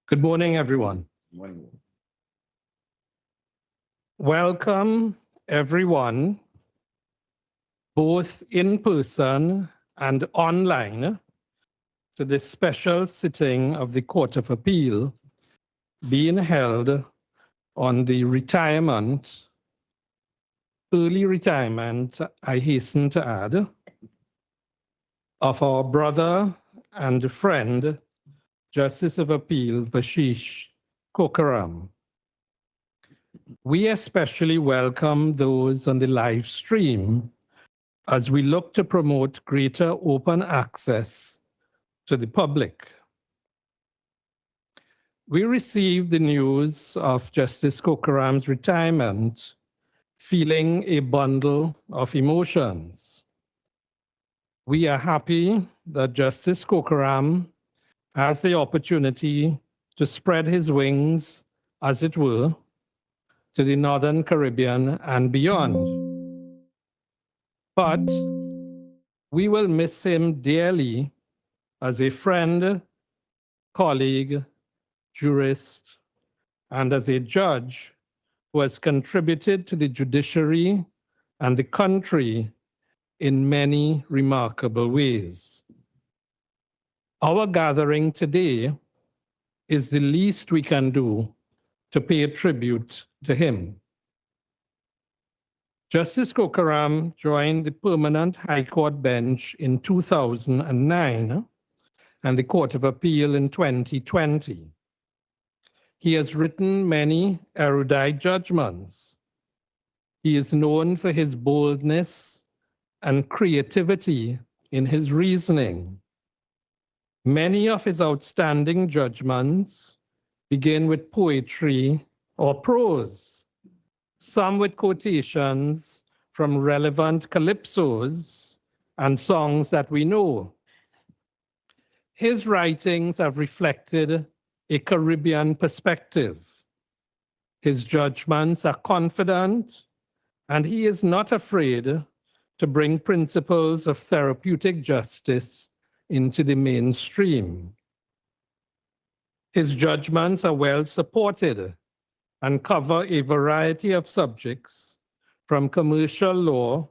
Good morning, everyone. Morning. Welcome, everyone, both in person and online, to this special sitting of the Court of Appeal being held on the early retirement, I hasten to add, of our brother and friend, Justice of Appeal Vasheist Kokaram. We especially welcome those on the live stream as we look to promote greater open access to the public. We received the news of Justice Kokaram's retirement feeling a bundle of emotions. We are happy that Justice Kokaram has the opportunity to spread his wings, as it were, to the Northern Caribbean and beyond. But we will miss him dearly as a friend, colleague, jurist, and as a judge who has contributed to the judiciary and the country in many remarkable ways. Our gathering today is the least we can do to pay tribute to him. Justice Kokaram joined the permanent High Court bench in 2009 and the Court of Appeal in 2020. He has written many erudite judgments. He is known for his boldness and creativity in his reasoning. Many of his outstanding judgments begin with poetry or prose, some with quotations from relevant calypsos and songs that we know. His writings have reflected a Caribbean perspective. His judgments are confident, and he is not afraid to bring principles of therapeutic justice into the mainstream. His judgments are well supported and cover a variety of subjects, from commercial law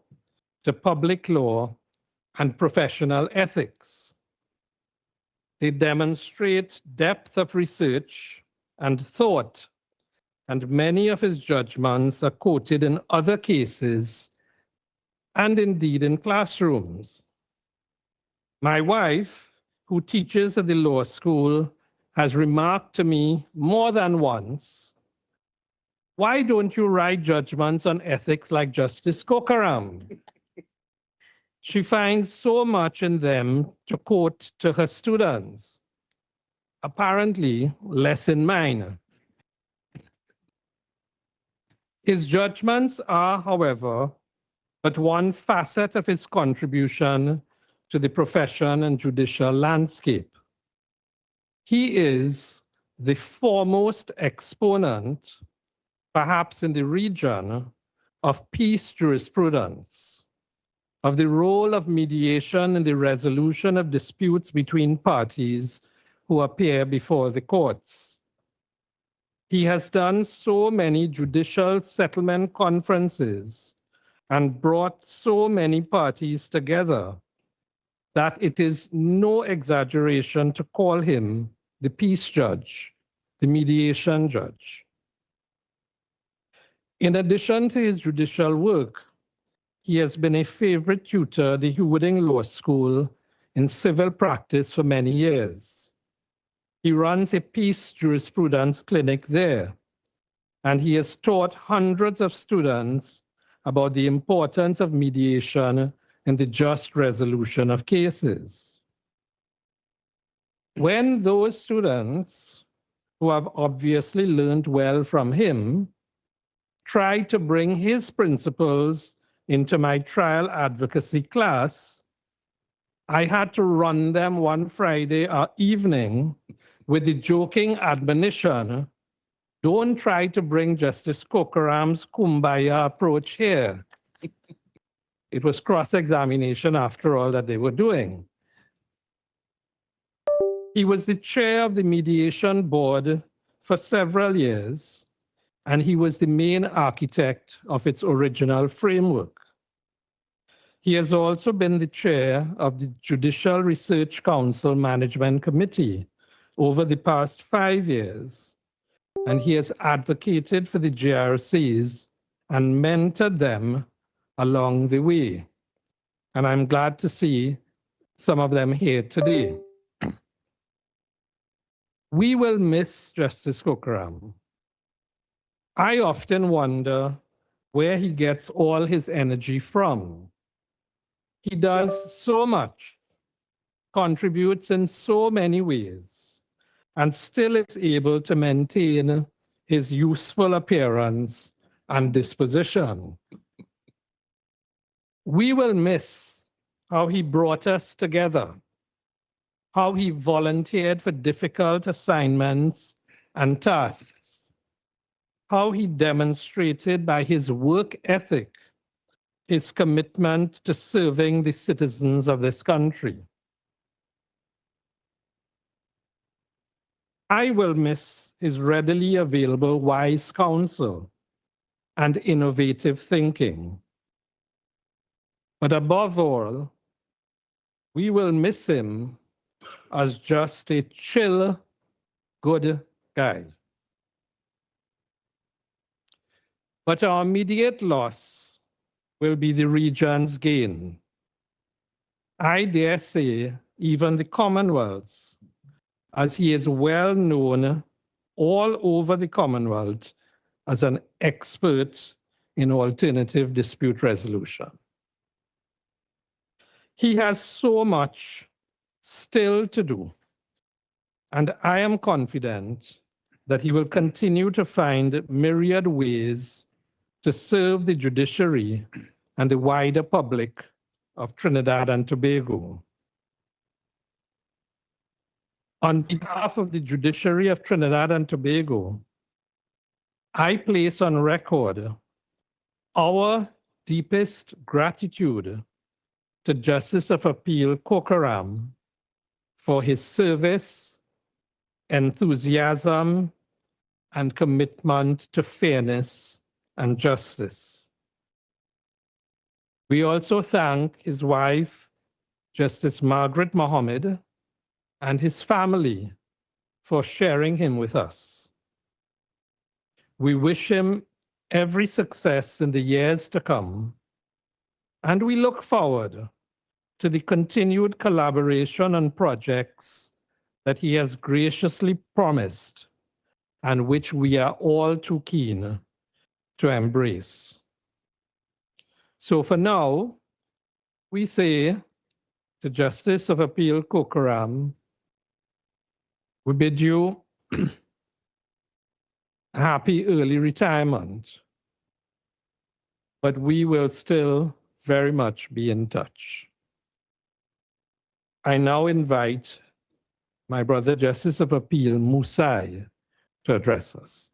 to public law and professional ethics. They demonstrate depth of research and thought, and many of his judgments are quoted in other cases and indeed in classrooms. My wife, who teaches at the law school, has remarked to me more than once, "Why don't you write judgments on ethics like Justice Kokaram?" She finds so much in them to quote to her students. Apparently, less in mine. His judgments are, however, but one facet of his contribution to the profession and judicial landscape. He is the foremost exponent, perhaps in the region, of peace jurisprudence, of the role of mediation in the resolution of disputes between parties who appear before the courts. He has done so many judicial settlement conferences and brought so many parties together that it is no exaggeration to call him the peace judge, the mediation judge. In addition to his judicial work, he has been a favorite tutor at the Wooding Law School in civil practice for many years. He runs a peace jurisprudence clinic there, and he has taught hundreds of students about the importance of mediation in the just resolution of cases. When those students, who have obviously learned well from him, tried to bring his principles into my trial advocacy class, I had to run them one Friday evening with the joking admonition, "Don't try to bring Justice Kokaram's kumbaya approach here." It was cross-examination, after all, that they were doing. He was the chair of the mediation board for several years, and he was the main architect of its original framework. He has also been the chair of the Judicial Research Council Management Committee over the past 5 years, and he has advocated for the GRCs and mentored them along the way. And I'm glad to see some of them here today. We will miss Justice Kokaram. I often wonder where he gets all his energy from. He does so much, contributes in so many ways, and still is able to maintain his useful appearance and disposition. We will miss how he brought us together, how he volunteered for difficult assignments and tasks, how he demonstrated by his work ethic his commitment to serving the citizens of this country. I will miss his readily available wise counsel and innovative thinking. But above all, we will miss him as just a chill, good guy. But our immediate loss will be the region's gain. I dare say even the Commonwealth, as he is well known all over the Commonwealth as an expert in alternative dispute resolution. He has so much still to do, and I am confident that he will continue to find myriad ways to serve the judiciary and the wider public of Trinidad and Tobago. On behalf of the judiciary of Trinidad and Tobago, I place on record our deepest gratitude to Justice of Appeal Kokaram for his service, enthusiasm, and commitment to fairness and justice. We also thank his wife, Justice Margaret Mohammed, and his family for sharing him with us. We wish him every success in the years to come, and we look forward to the continued collaboration on projects that he has graciously promised and which we are all too keen to embrace. So for now, we say to Justice of Appeal Kokaram, we bid you a happy early retirement, but we will still very much be in touch. I now invite my brother Justice of Appeal Musai to address us.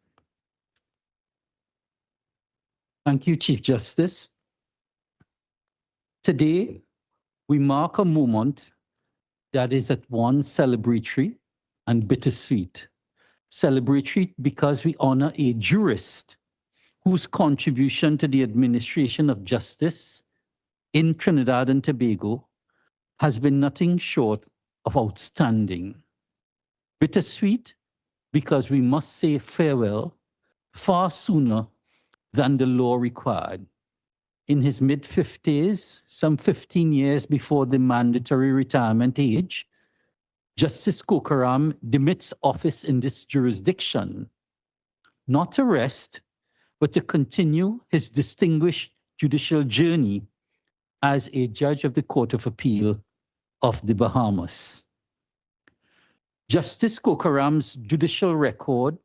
Thank you, Chief Justice. Today, we mark a moment that is at once celebratory and bittersweet. Celebratory because we honor a jurist whose contribution to the administration of justice in Trinidad and Tobago has been nothing short of outstanding. Bittersweet because we must say farewell far sooner than the law required. In his mid-50s, some 15 years before the mandatory retirement age, Justice Kokaram demits office in this jurisdiction, not to rest, but to continue his distinguished judicial journey as a judge of the Court of Appeal of the Bahamas. Justice Kokaram's judicial record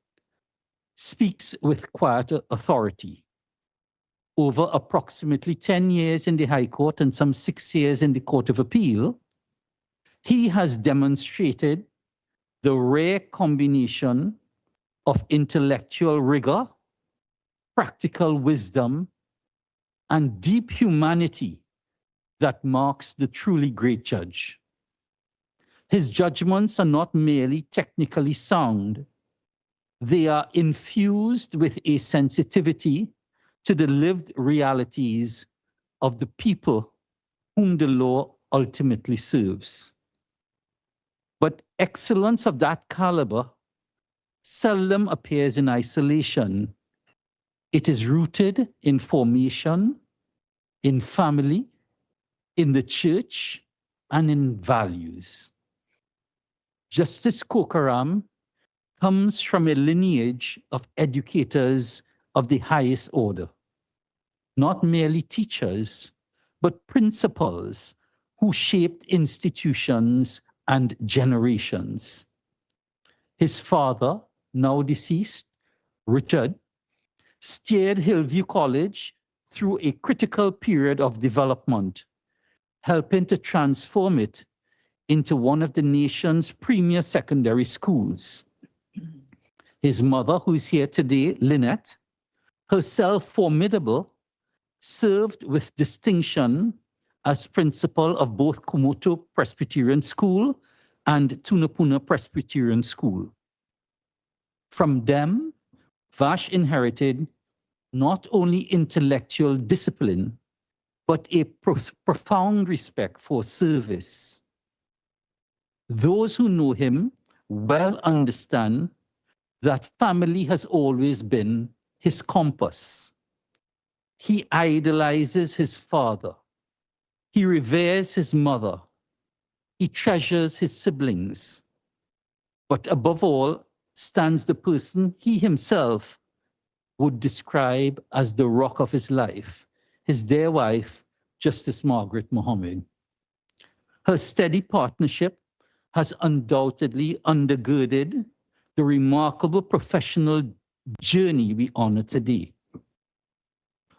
speaks with quiet authority. Over approximately 10 years in the High Court and some 6 years in the Court of Appeal, he has demonstrated the rare combination of intellectual rigor, practical wisdom, and deep humanity that marks the truly great judge. His judgments are not merely technically sound. They are infused with a sensitivity to the lived realities of the people whom the law ultimately serves. But excellence of that caliber seldom appears in isolation. It is rooted in formation, in family, in the church, and in values. Justice Kokaram comes from a lineage of educators of the highest order, not merely teachers, but principals who shaped institutions and generations. His father, now deceased, Richard, steered Hillview College through a critical period of development, helping to transform it into one of the nation's premier secondary schools. His mother, who is here today, Lynette, herself formidable, served with distinction as principal of both Kumoto Presbyterian School and Tunapuna Presbyterian School. From them, Vash inherited not only intellectual discipline, but a profound respect for service. Those who know him well understand that family has always been his compass. He idolizes his father. He reveres his mother. He treasures his siblings. But above all stands the person he himself would describe as the rock of his life, his dear wife, Justice Margaret Mohammed. Her steady partnership has undoubtedly undergirded the remarkable professional journey we honor today.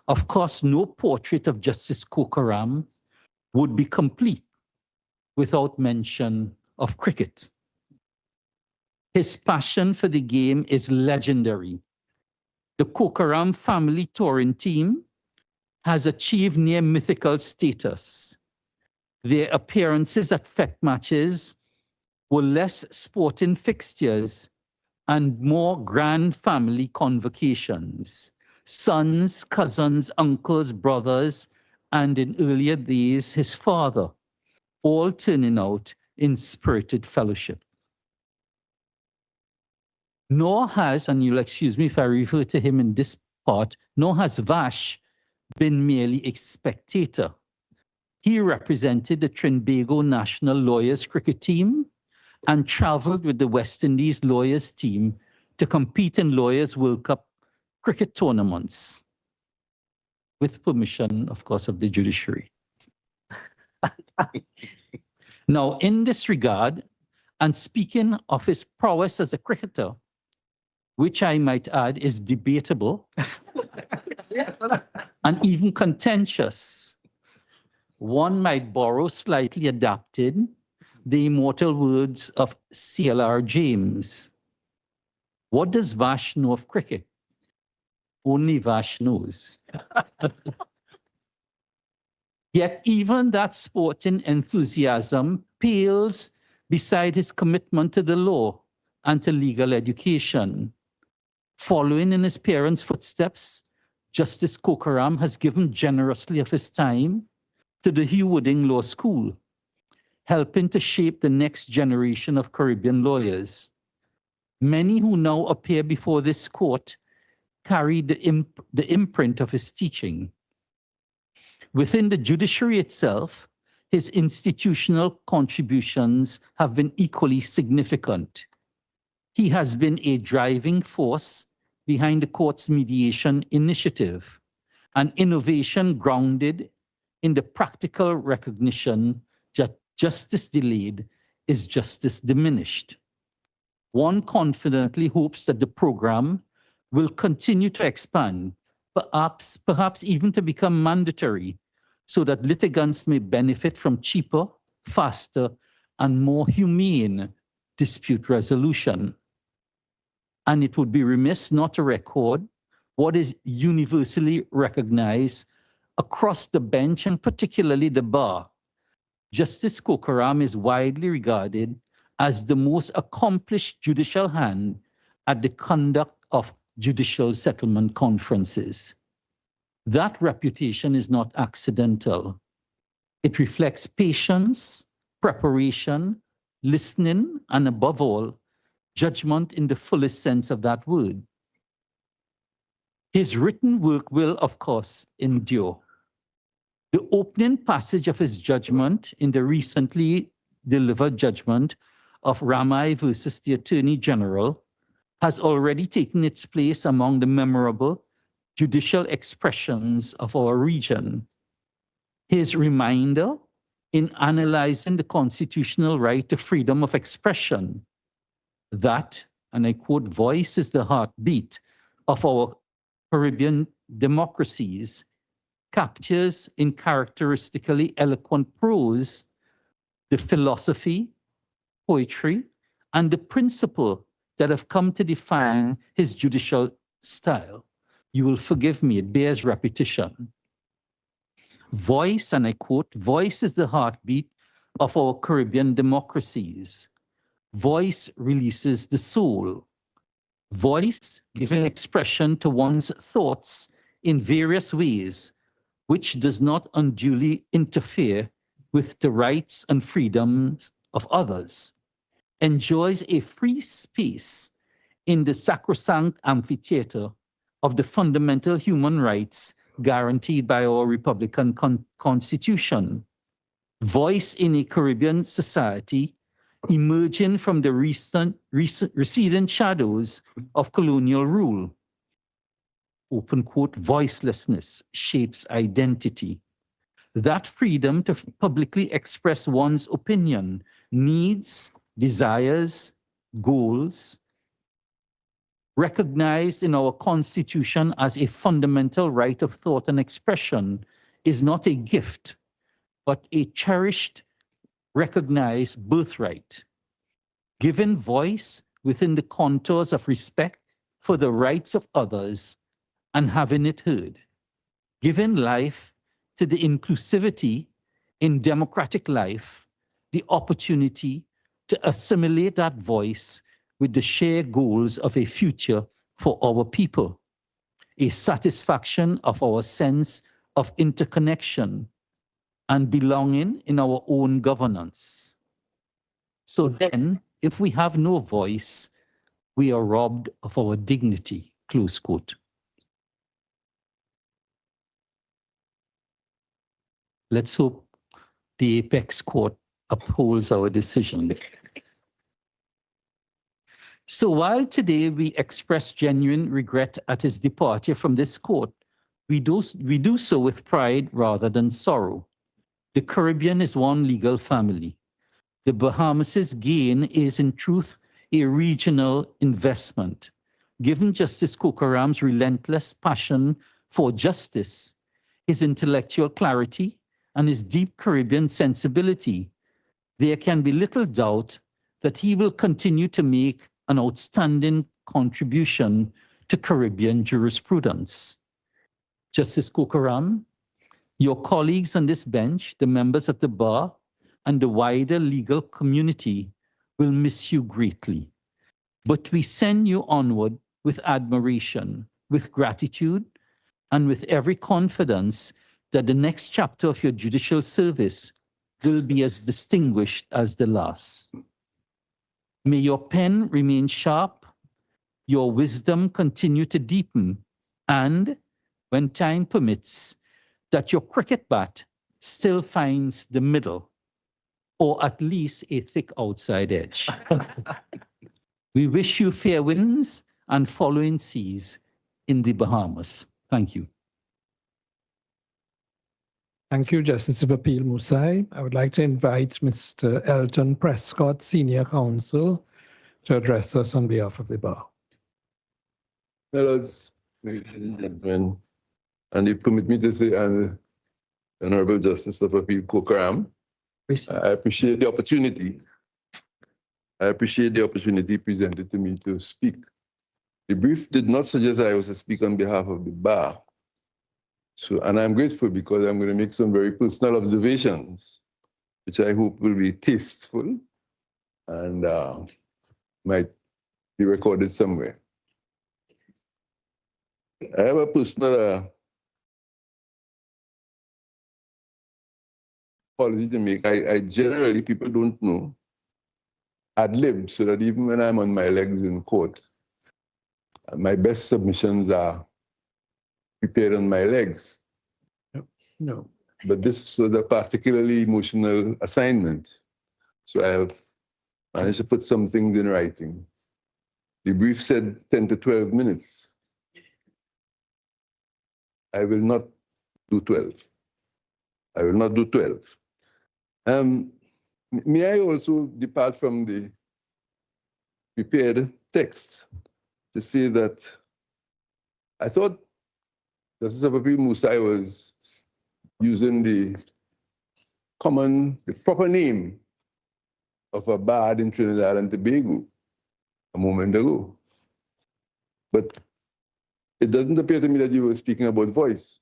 Of course, no portrait of Justice Kokaram would be complete without mention of cricket. His passion for the game is legendary. The Kokaram family touring team has achieved near mythical status. Their appearances at FEC matches were less sporting fixtures and more grand family convocations. Sons, cousins, uncles, brothers, and in earlier days, his father, all turning out in spirited fellowship. Nor has, and you'll excuse me if I refer to him in this part, nor has Vash been merely a spectator. He represented the Trinidad national lawyers cricket team and traveled with the West Indies lawyers team to compete in Lawyers World Cup cricket tournaments, with permission, of course, of the judiciary. Now, in this regard, and speaking of his prowess as a cricketer, which I might add is debatable and even contentious, one might borrow, slightly adapted, the immortal words of C.L.R. James. What does Vash know of cricket? Only Vash knows. Yet even that sporting enthusiasm pales beside his commitment to the law and to legal education. Following in his parents' footsteps, Justice Kokaram has given generously of his time to the Hugh Wooding Law School, helping to shape the next generation of Caribbean lawyers. Many who now appear before this court carry the imprint of his teaching. Within the judiciary itself, his institutional contributions have been equally significant. He has been a driving force behind the court's mediation initiative, an innovation grounded in the practical recognition that justice delayed is justice diminished. One confidently hopes that the program will continue to expand, perhaps even to become mandatory, so that litigants may benefit from cheaper, faster, and more humane dispute resolution. And it would be remiss not to record what is universally recognized across the bench and particularly the bar Justice Kokaram is widely regarded as the most accomplished judicial hand at the conduct of judicial settlement conferences. That reputation is not accidental. It reflects patience, preparation, listening, and above all, judgment in the fullest sense of that word. His written work will, of course, endure. The opening passage of his judgment in the recently delivered judgment of Ramai versus the Attorney General has already taken its place among the memorable judicial expressions of our region. His reminder in analyzing the constitutional right to freedom of expression, that, and I quote, voice is the heartbeat of our Caribbean democracies, captures in characteristically eloquent prose the philosophy, poetry, and the principle that have come to define his judicial style. You will forgive me, it bears repetition. Voice, and I quote, voice is the heartbeat of our Caribbean democracies. Voice releases the soul. Voice, giving expression to one's thoughts in various ways, which does not unduly interfere with the rights and freedoms of others, enjoys a free space in the sacrosanct amphitheater of the fundamental human rights guaranteed by our Republican Constitution. Voice in a Caribbean society emerging from the receding shadows of colonial rule. Open quote, voicelessness shapes identity. That freedom to publicly express one's opinion, needs, desires, goals, recognized in our Constitution as a fundamental right of thought and expression, is not a gift, but a cherished, recognized birthright. Given voice within the contours of respect for the rights of others and having it heard. Given life to the inclusivity in democratic life, the opportunity to assimilate that voice with the shared goals of a future for our people, a satisfaction of our sense of interconnection and belonging in our own governance. So then, if we have no voice, we are robbed of our dignity, close quote. Let's hope the apex court upholds our decision. So while today we express genuine regret at his departure from this court, we do so with pride rather than sorrow. The Caribbean is one legal family. The Bahamas' gain is in truth a regional investment. Given Justice Kokaram's relentless passion for justice, his intellectual clarity, and his deep Caribbean sensibility, there can be little doubt that he will continue to make an outstanding contribution to Caribbean jurisprudence. Justice Kokaram, your colleagues on this bench, the members of the bar, and the wider legal community will miss you greatly. But we send you onward with admiration, with gratitude, and with every confidence that the next chapter of your judicial service will be as distinguished as the last. May your pen remain sharp, your wisdom continue to deepen, and, when time permits, that your cricket bat still finds the middle, or at least a thick outside edge. We wish you fair winds and following seas in the Bahamas. Thank you. Thank you, Justice of Appeal Musai. I would like to invite Mr. Elton Prescott, Senior Counsel, to address us on behalf of the bar. Hello, ladies and gentlemen, and you permit me to say, Honourable Justice of Appeal Kokaram, I appreciate the opportunity. I appreciate the opportunity presented to me to speak. The brief did not suggest I was to speak on behalf of the bar. So, and I'm grateful because I'm going to make some very personal observations which I hope will be tasteful and might be recorded somewhere. I have a personal apology to make. I generally, people don't know, ad-lib, so that even when I'm on my legs in court, my best submissions are prepared on my legs. No. But this was a particularly emotional assignment. So I have managed to put some things in writing. The brief said 10 to 12 minutes. I will not do 12. I will not do 12. May I also depart from the prepared text to say that I thought Justice Apapi Musai was using the proper name of a bard in Trinidad and Tobago a moment ago. But it doesn't appear to me that you were speaking about voice.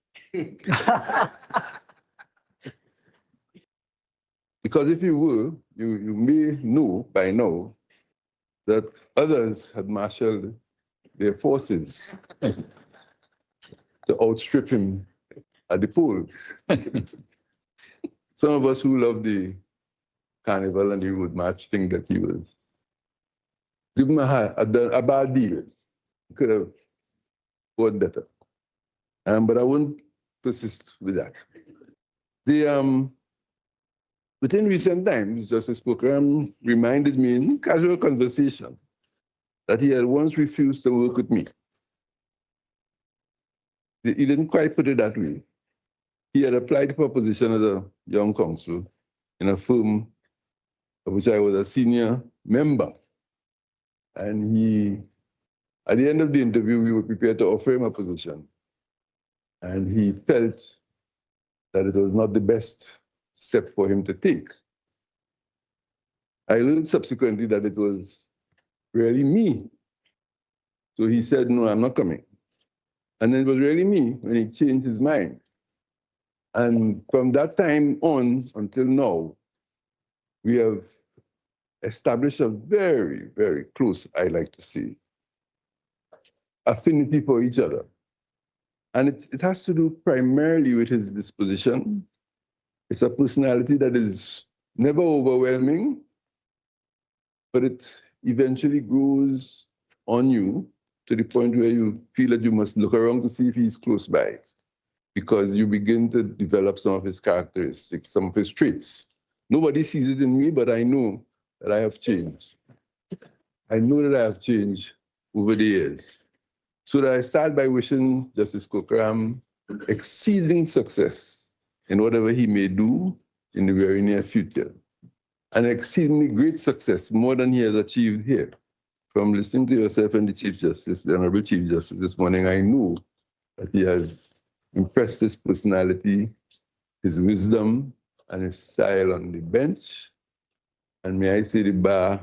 Because if you were, you may know by now that others had marshaled their forces to outstrip him at the polls. Some of us who love the carnival and the road march think that he was give him a bad deal. He could have fought better. But I won't persist with that. Within recent times, Justice Kokaram reminded me in casual conversation that he had once refused to work with me. He didn't quite put it that way. He had applied for a position as a young counsel in a firm of which I was a senior member. And at the end of the interview, we were prepared to offer him a position. And he felt that it was not the best step for him to take. I learned subsequently that it was really me. So he said, no, I'm not coming. And then it was really me when he changed his mind. And from that time on until now, we have established a very, very close, I like to say, affinity for each other. And it has to do primarily with his disposition. It's a personality that is never overwhelming, but it eventually grows on you to the point where you feel that you must look around to see if he's close by, because you begin to develop some of his characteristics, some of his traits. Nobody sees it in me, but I know that I have changed. I know that I have changed over the years. So that I start by wishing Justice Kokaram exceeding success in whatever he may do in the very near future. And exceedingly great success, more than he has achieved here. From listening to yourself and the Chief Justice, the Honourable Chief Justice this morning, I know that he has impressed his personality, his wisdom, and his style on the bench. And may I say the bar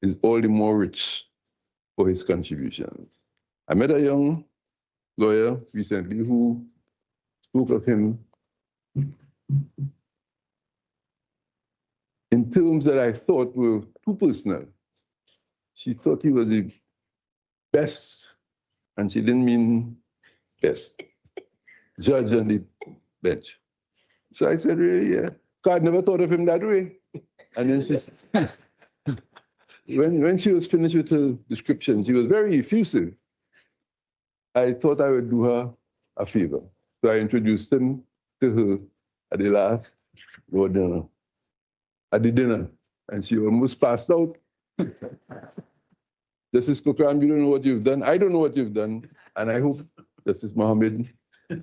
is all the more rich for his contributions. I met a young lawyer recently who spoke of him in terms that I thought were too personal. She thought he was the best, and she didn't mean best, judge on the bench. So I said, really, yeah. God never thought of him that way. And then she said, when she was finished with her description, she was very effusive. I thought I would do her a favor. So I introduced him to her at the last Lord dinner. At the dinner. And she almost passed out. Justice Kokaram, you don't know what you've done. I don't know what you've done. And I hope Justice Mohammed,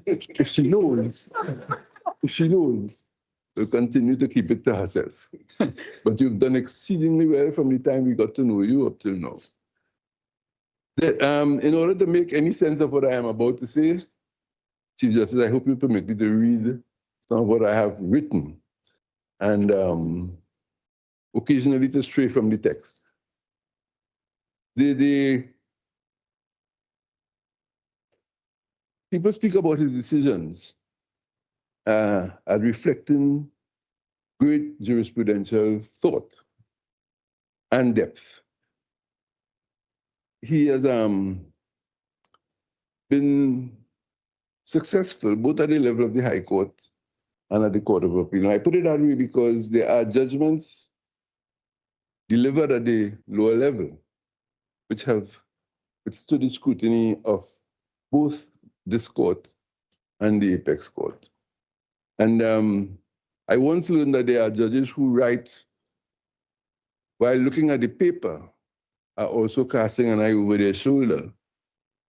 if she knows, will continue to keep it to herself. But you've done exceedingly well from the time we got to know you up till now. In order to make any sense of what I am about to say, Chief Justice, I hope you permit me to read some of what I have written and occasionally to stray from the text. People speak about his decisions as reflecting great jurisprudential thought and depth. He has been successful both at the level of the High Court and at the Court of Appeal. And I put it that way because there are judgments delivered at the lower level which have withstood the scrutiny of both this court and the apex court. And I once learned that there are judges who write while looking at the paper, are also casting an eye over their shoulder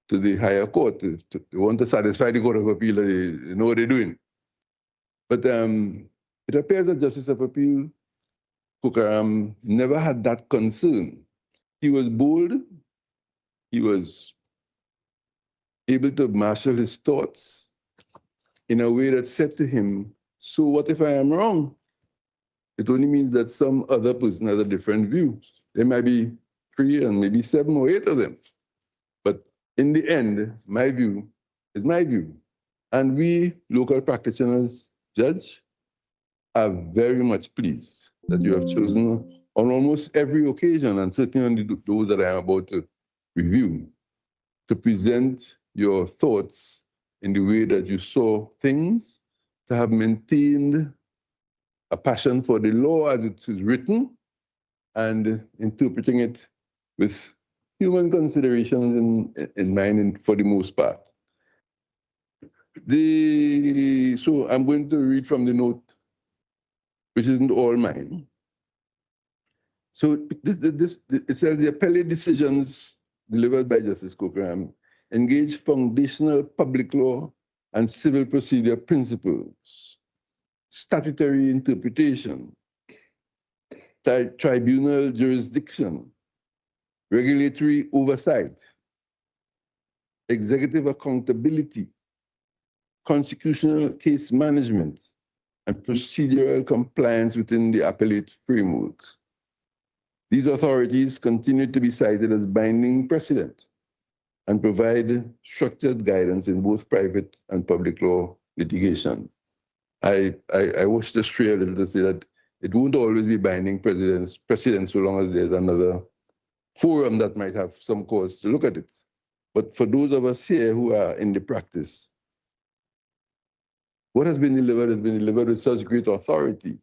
to the higher court. They want to satisfy the Court of Appeal that they know what they're doing. But it appears that Justice of Appeal Kokaram never had that concern. He was bold. He was able to marshal his thoughts in a way that said to him, so what if I am wrong? It only means that some other person has a different view. There might be 3 and maybe 7 or 8 of them. But in the end, my view is my view. And we local practitioners, Judge, are very much pleased that you have chosen on almost every occasion, and certainly on those that I am about to review, to present your thoughts in the way that you saw things, to have maintained a passion for the law as it is written, and interpreting it with human considerations in mind for the most part. So I'm going to read from the note, which isn't all mine. So it says the appellate decisions delivered by Justice Kokaram engage foundational public law and civil procedure principles, statutory interpretation, tribunal jurisdiction, regulatory oversight, executive accountability, constitutional case management, and procedural compliance within the appellate framework. These authorities continue to be cited as binding precedent and provide structured guidance in both private and public law litigation. I wish to stray a little to say that it won't always be binding precedent so long as there's another forum that might have some cause to look at it. But for those of us here who are in the practice, what has been delivered with such great authority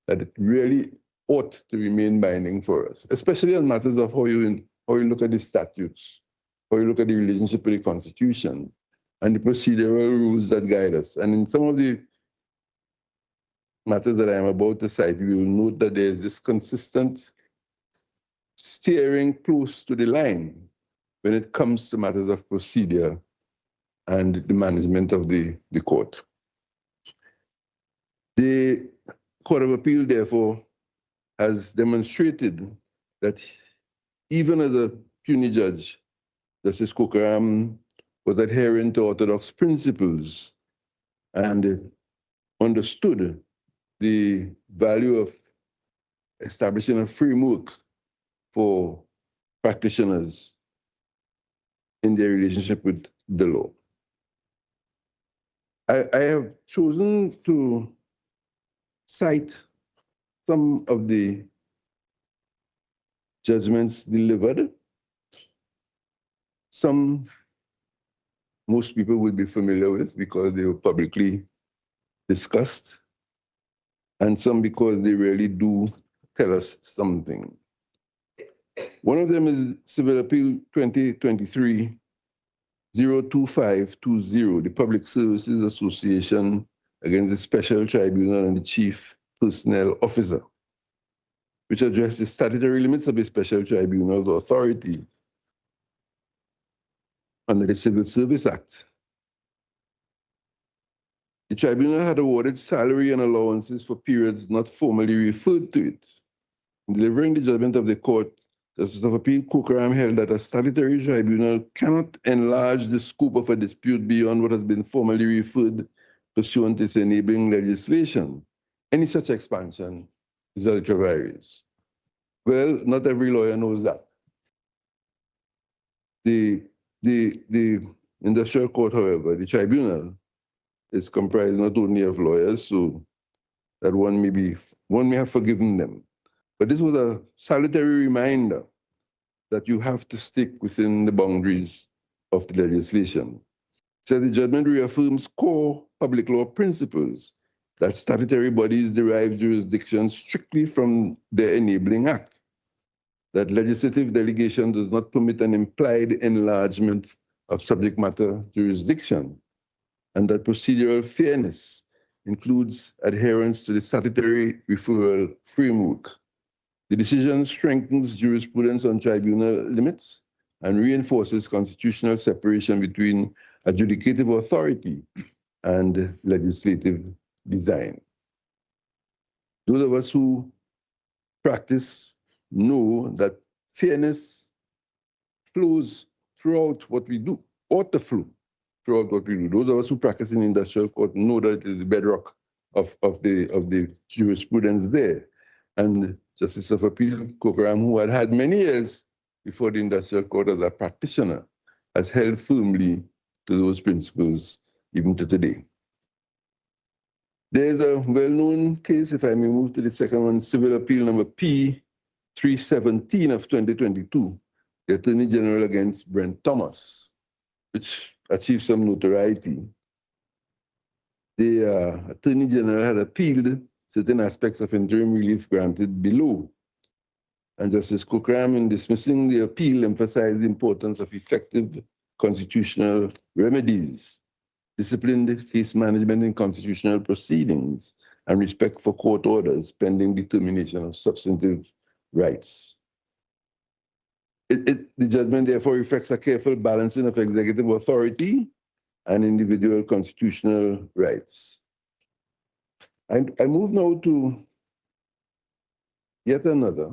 that it really ought to remain binding for us, especially on matters of how you look at the statutes, how you look at the relationship with the Constitution, and the procedural rules that guide us. And in some of the matters that I am about to cite, we will note that there is this consistent steering close to the line when it comes to matters of procedure and the management of the court. The Court of Appeal, therefore, has demonstrated that even as a puny judge, Justice Kokaram was adherent to orthodox principles and understood the value of establishing a framework for practitioners in their relationship with the law. I have chosen to cite some of the judgments delivered. Some most people would be familiar with because they were publicly discussed, and some because they really do tell us something. One of them is Civil Appeal 2023-02520, the Public Services Association against the Special Tribunal and the Chief Personnel Officer, which addressed the statutory limits of the Special Tribunal's authority under the Civil Service Act. The tribunal had awarded salary and allowances for periods not formally referred to it. In delivering the judgment of the court, Justice of Appeal Kokaram held that a statutory tribunal cannot enlarge the scope of a dispute beyond what has been formally referred pursuant to its enabling legislation. Any such expansion is ultra vires. Well, not every lawyer knows that. The industrial court, however, the tribunal, is comprised not only of lawyers, so that one may be one may have forgiven them. But this was a salutary reminder that you have to stick within the boundaries of the legislation. So the judgment reaffirms core public law principles that statutory bodies derive jurisdiction strictly from their enabling act, that legislative delegation does not permit an implied enlargement of subject matter jurisdiction, and that procedural fairness includes adherence to the statutory referral framework. The decision strengthens jurisprudence on tribunal limits and reinforces constitutional separation between adjudicative authority and legislative design. Those of us who practice know that fairness flows throughout what we do, ought to flow throughout what we do. Those of us who practice in industrial court know that it is the bedrock of the jurisprudence there. And Justice of Appeal Kokaram, who had had many years before the industrial court as a practitioner, has held firmly to those principles even to today. There's a well-known case, if I may move to the second one, Civil Appeal number P317 of 2022, the Attorney General against Brent Thomas, which achieved some notoriety. The Attorney General had appealed certain aspects of interim relief granted below. And Justice Kokaram, in dismissing the appeal, emphasized the importance of effective constitutional remedies, disciplined case management in constitutional proceedings, and respect for court orders pending determination of substantive rights. The judgment therefore reflects a careful balancing of executive authority and individual constitutional rights. I move now to yet another.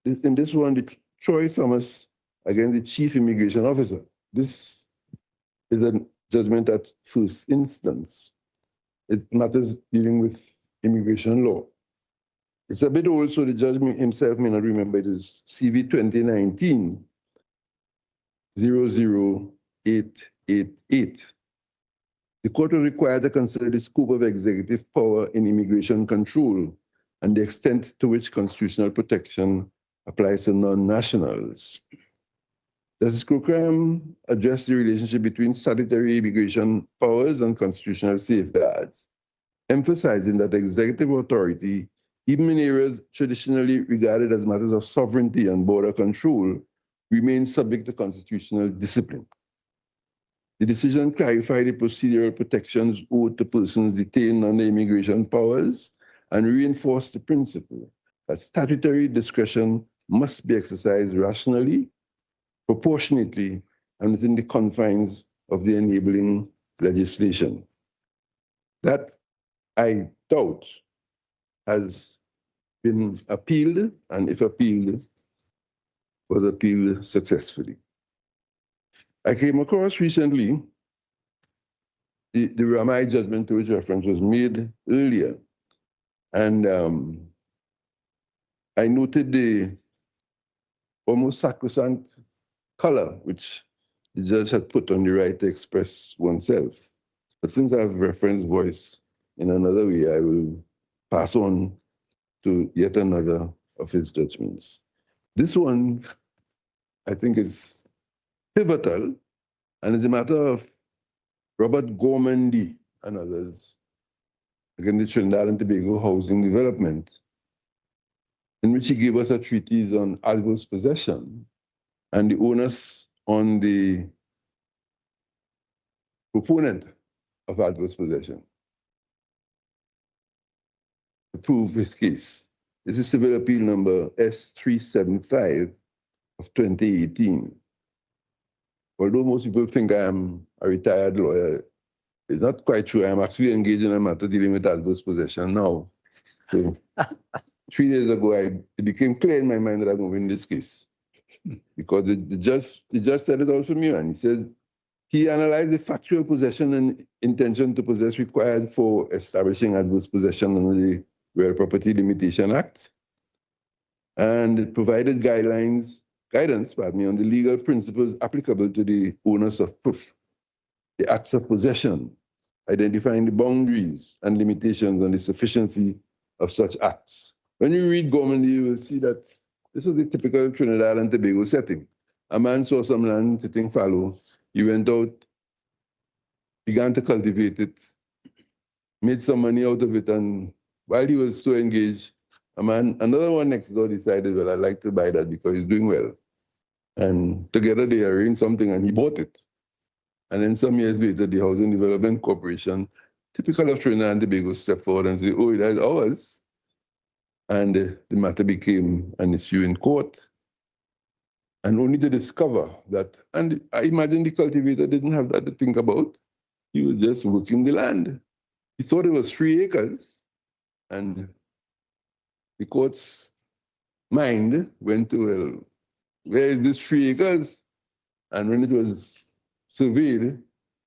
In this one, the Troy Thomas against the Chief Immigration Officer. This is a judgment at first instance. It matters dealing with immigration law. It's a bit old, so the judge himself may not remember. It is CV 2019-00888. The court will require to consider the scope of executive power in immigration control and the extent to which constitutional protection applies to non-nationals. Justice Kokaram addressed the relationship between statutory immigration powers and constitutional safeguards, emphasizing that executive authority, even in areas traditionally regarded as matters of sovereignty and border control, remains subject to constitutional discipline. The decision clarified the procedural protections owed to persons detained under immigration powers and reinforced the principle that statutory discretion must be exercised rationally, proportionately, and within the confines of the enabling legislation. That, I doubt, has been appealed, and if appealed, was appealed successfully. I came across recently the Ramai judgment to which reference was made earlier, and I noted the almost sacrosanct color which the judge had put on the right to express oneself. But since I have referenced voice in another way, I will pass on to yet another of his judgments. This one, I think, is pivotal, and it's a matter of Robert Gormandy and others against the Trinidad and Tobago housing development, in which he gave us a treatise on adverse possession and the onus on the proponent of adverse possession to prove his case. This is Civil Appeal number S375 of 2018. Although most people think I am a retired lawyer, it's not quite true. I am actually engaged in a matter dealing with adverse possession now. So 3 days ago, it became clear in my mind that I'm going to win this case. Because the judge said it all for me, and he said he analyzed the factual possession and intention to possess required for establishing adverse possession under the Real Property Limitation Act, and it provided guidance on the legal principles applicable to the onus of proof, the acts of possession, identifying the boundaries and limitations on the sufficiency of such acts. When you read Gorman, you will see that this was the typical Trinidad and Tobago setting. A man saw some land sitting fallow. He went out, began to cultivate it, made some money out of it, and while he was so engaged, another one next door decided, well, I'd like to buy that because he's doing well. And together they arranged something and he bought it. And then some years later, the Housing Development Corporation, typical of Trinidad and Tobago, stepped forward and said, oh, that's ours. And the matter became an issue in court. And only to discover that, and I imagine the cultivator didn't have that to think about. He was just working the land. He thought it was 3 acres. And the court's mind went to, well, where is this 3 acres? And when it was surveyed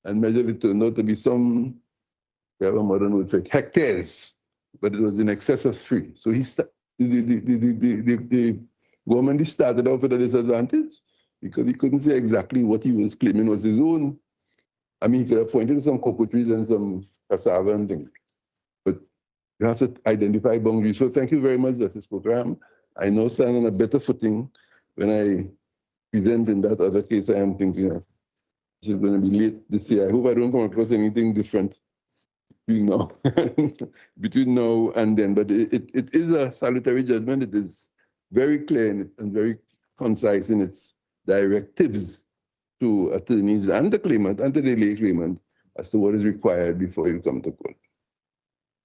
and measured, it turned out to be some, we have a modern word for it, hectares, but it was in excess of 3. So the government started off with a disadvantage because he couldn't say exactly what he was claiming was his own. I mean, he could have pointed to some cocoa trees and some cassava and things, but you have to identify boundaries. So thank you very much, Justice Kokaram. I now stand on a better footing when I present in that other case I am thinking of, which is going to be late this year. I hope I don't come across anything different between now, between now and then. But it is a salutary judgment. It is very clear and very concise in its directives to attorneys and the claimant and the lay claimant as to what is required before you come to court.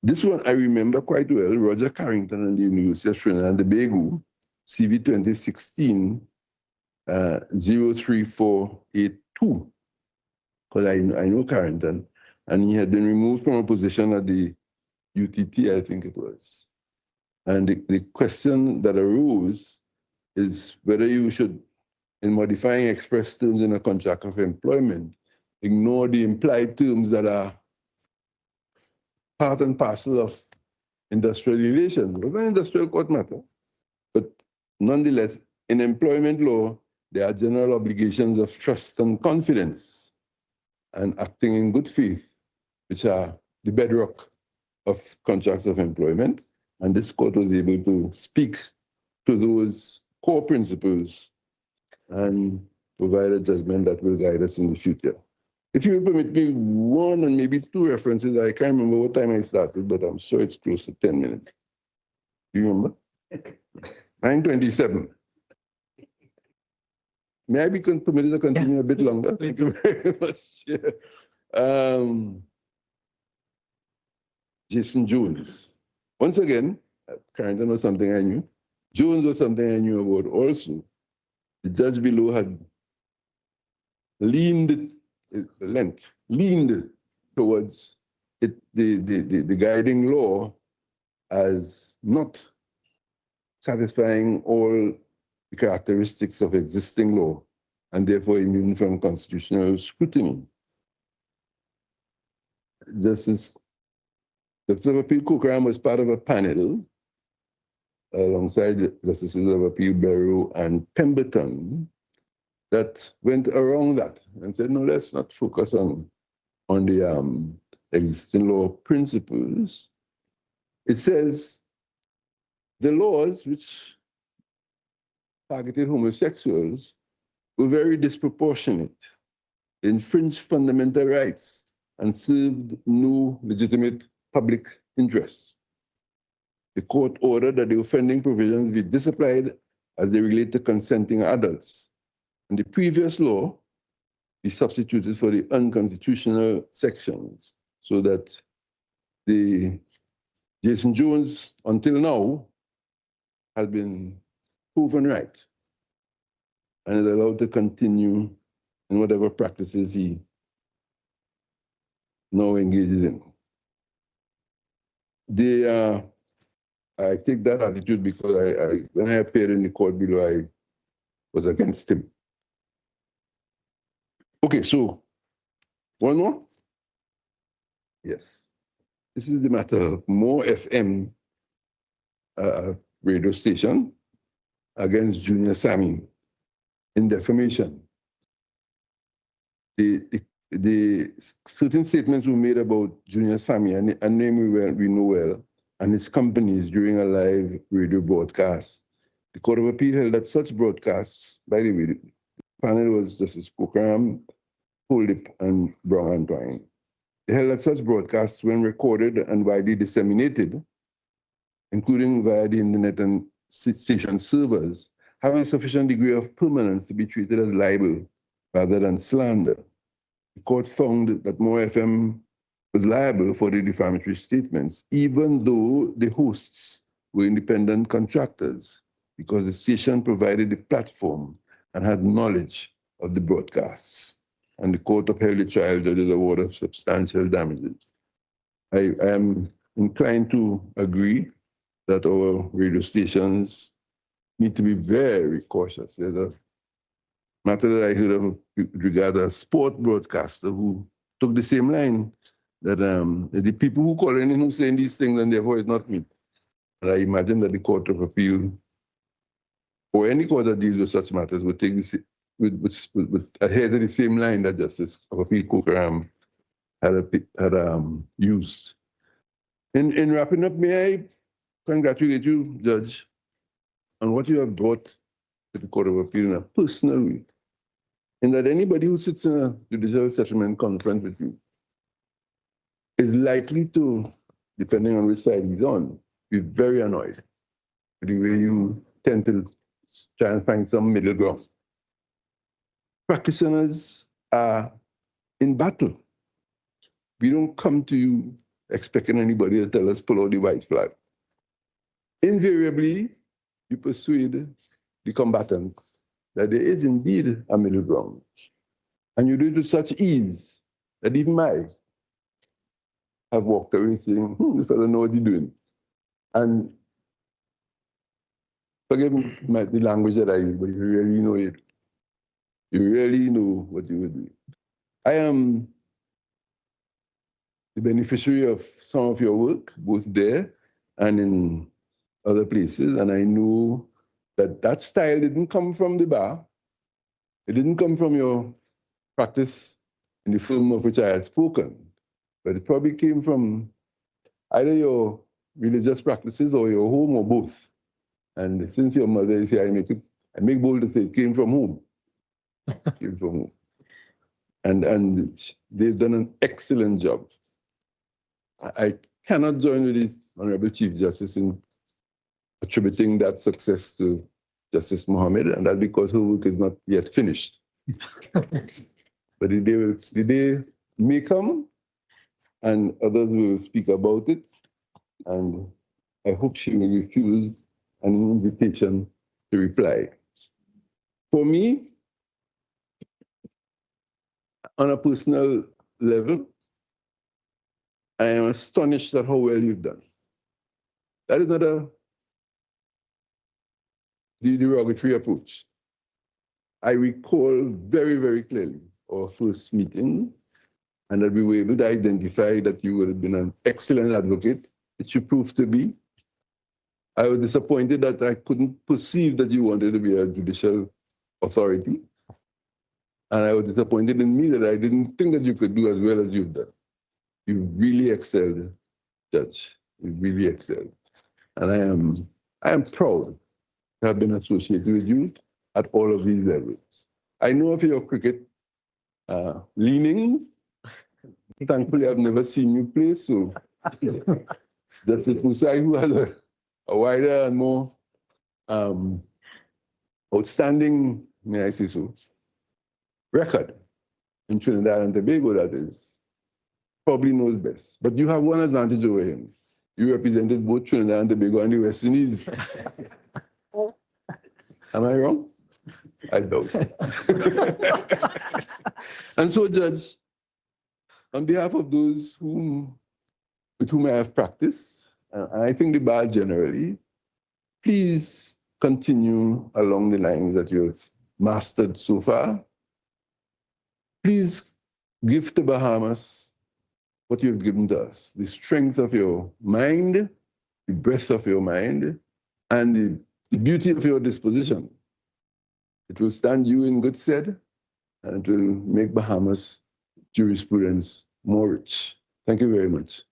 This one I remember quite well, Roger Carrington and the University of Trinidad and Tobago, CV 2016 03482, because I know Carrington, and he had been removed from a position at the UTT, I think it was. And the question that arose is whether you should, in modifying express terms in a contract of employment, ignore the implied terms that are part and parcel of industrial relations. It was an industrial court matter. But nonetheless, in employment law, there are general obligations of trust and confidence and acting in good faith, which are the bedrock of contracts of employment. And this court was able to speak to those core principles and provide a judgment that will guide us in the future. If you will permit me 1 and maybe 2 references, I can't remember what time I started, but I'm sure it's close to 10 minutes. Do you remember? 9:27. May I be permitted to continue a bit longer? Thank you very much. Yeah. Jason Jones. Once again, Carrington was something I knew. Jones was something I knew about also. The judge below had leaned towards the guiding law as not satisfying all the characteristics of existing law and therefore immune from constitutional scrutiny. Justice of Appeal Kokaram was part of a panel alongside Justices of Appeal Barrow and Pemberton that went around that and said, no, let's not focus on the existing law principles. It says the laws which targeted homosexuals were very disproportionate, infringed fundamental rights, and served no legitimate public interest. The court ordered that the offending provisions be disapplied as they relate to consenting adults. And the previous law be substituted for the unconstitutional sections so that the Jason Jones, until now, has been proven right and is allowed to continue in whatever practices he now engages in. I take that attitude because when I appeared in the court below, I was against him. Okay, so one more? Yes. This is the matter of More FM radio station against Junior Sammy in defamation. The certain statements were made about Junior Sammy, a name we know well, and its companies during a live radio broadcast. The Court of Appeal held that such broadcasts, by the way, the panel was Justice Kokaram, Holdip, and Brown and Twine. They held that such broadcasts, when recorded and widely disseminated, including via the internet and station servers, have a sufficient degree of permanence to be treated as libel rather than slander. The court found that More FM was liable for the defamatory statements, even though the hosts were independent contractors, because the station provided the platform and had knowledge of the broadcasts. And the court upheld the trial judge's award of substantial damages. I am inclined to agree that our radio stations need to be very cautious. There's a matter that I heard of regarding a sport broadcaster who took the same line, that the people who call in who saying these things, and therefore it's not me. And I imagine that the Court of Appeal or any court that deals with such matters would take this, would adhere to the same line that Justice of Appeal Kokaram had used. In wrapping up, may I congratulate you, Judge, on what you have brought to the Court of Appeal in a personal way, in that anybody who sits in a judicial settlement conference with you is likely to, depending on which side he's on, be very annoyed with the way you tend to try and find some middle ground. Practitioners are in battle. We don't come to you expecting anybody to tell us pull out the white flag. Invariably, you persuade the combatants that there is indeed a middle ground. And you do it with such ease that even I have walked away saying, this fellow know what he's doing. And forgive me the language that I use, but you really know it. You really know what you would do. I am the beneficiary of some of your work, both there and in other places, and I know that that style didn't come from the bar. It didn't come from your practice in the firm of which I had spoken, but it probably came from either your religious practices or your home or both. And since your mother is here, I make bold to say it came from home. It came from home. And they've done an excellent job. I cannot join with the Honourable Chief Justice in attributing that success to Justice Mohammed, and that's because her work is not yet finished. But the day may come, and others will speak about it, and I hope she will refuse an invitation to reply. For me, on a personal level, I am astonished at how well you've done. That is not the derogatory approach. I recall very, very clearly our first meeting, and that we were able to identify that you would have been an excellent advocate, which you proved to be. I was disappointed that I couldn't perceive that you wanted to be a judicial authority. And I was disappointed in me that I didn't think that you could do as well as you've done. You really excelled, Judge. You really excelled. And I am proud to have been associated with you at all of these levels. I know of your cricket leanings. Thankfully, I've never seen you play, so Justice Musai, who has a wider and more outstanding, may I say so, record in Trinidad and Tobago, that is, probably knows best. But you have one advantage over him. You represented both Trinidad and Tobago and the West Indies. Am I wrong? I doubt. And so, Judge, on behalf of those with whom I have practiced, and I think the bar generally, please continue along the lines that you have mastered so far. Please give to Bahamas what you've given to us, the strength of your mind, the breadth of your mind, and the beauty of your disposition. It will stand you in good stead, and it will make Bahamas jurisprudence more rich. Thank you very much.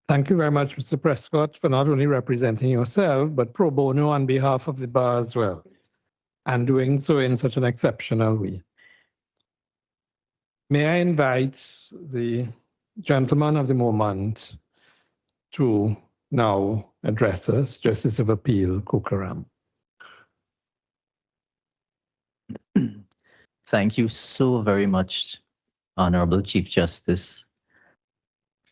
Thank you very much, Mr. Prescott, for not only representing yourself, but pro bono on behalf of the bar as well, and doing so in such an exceptional way. May I invite the gentleman of the moment to now address us, Justice of Appeal Kokaram. Thank you so very much, Honourable Chief Justice.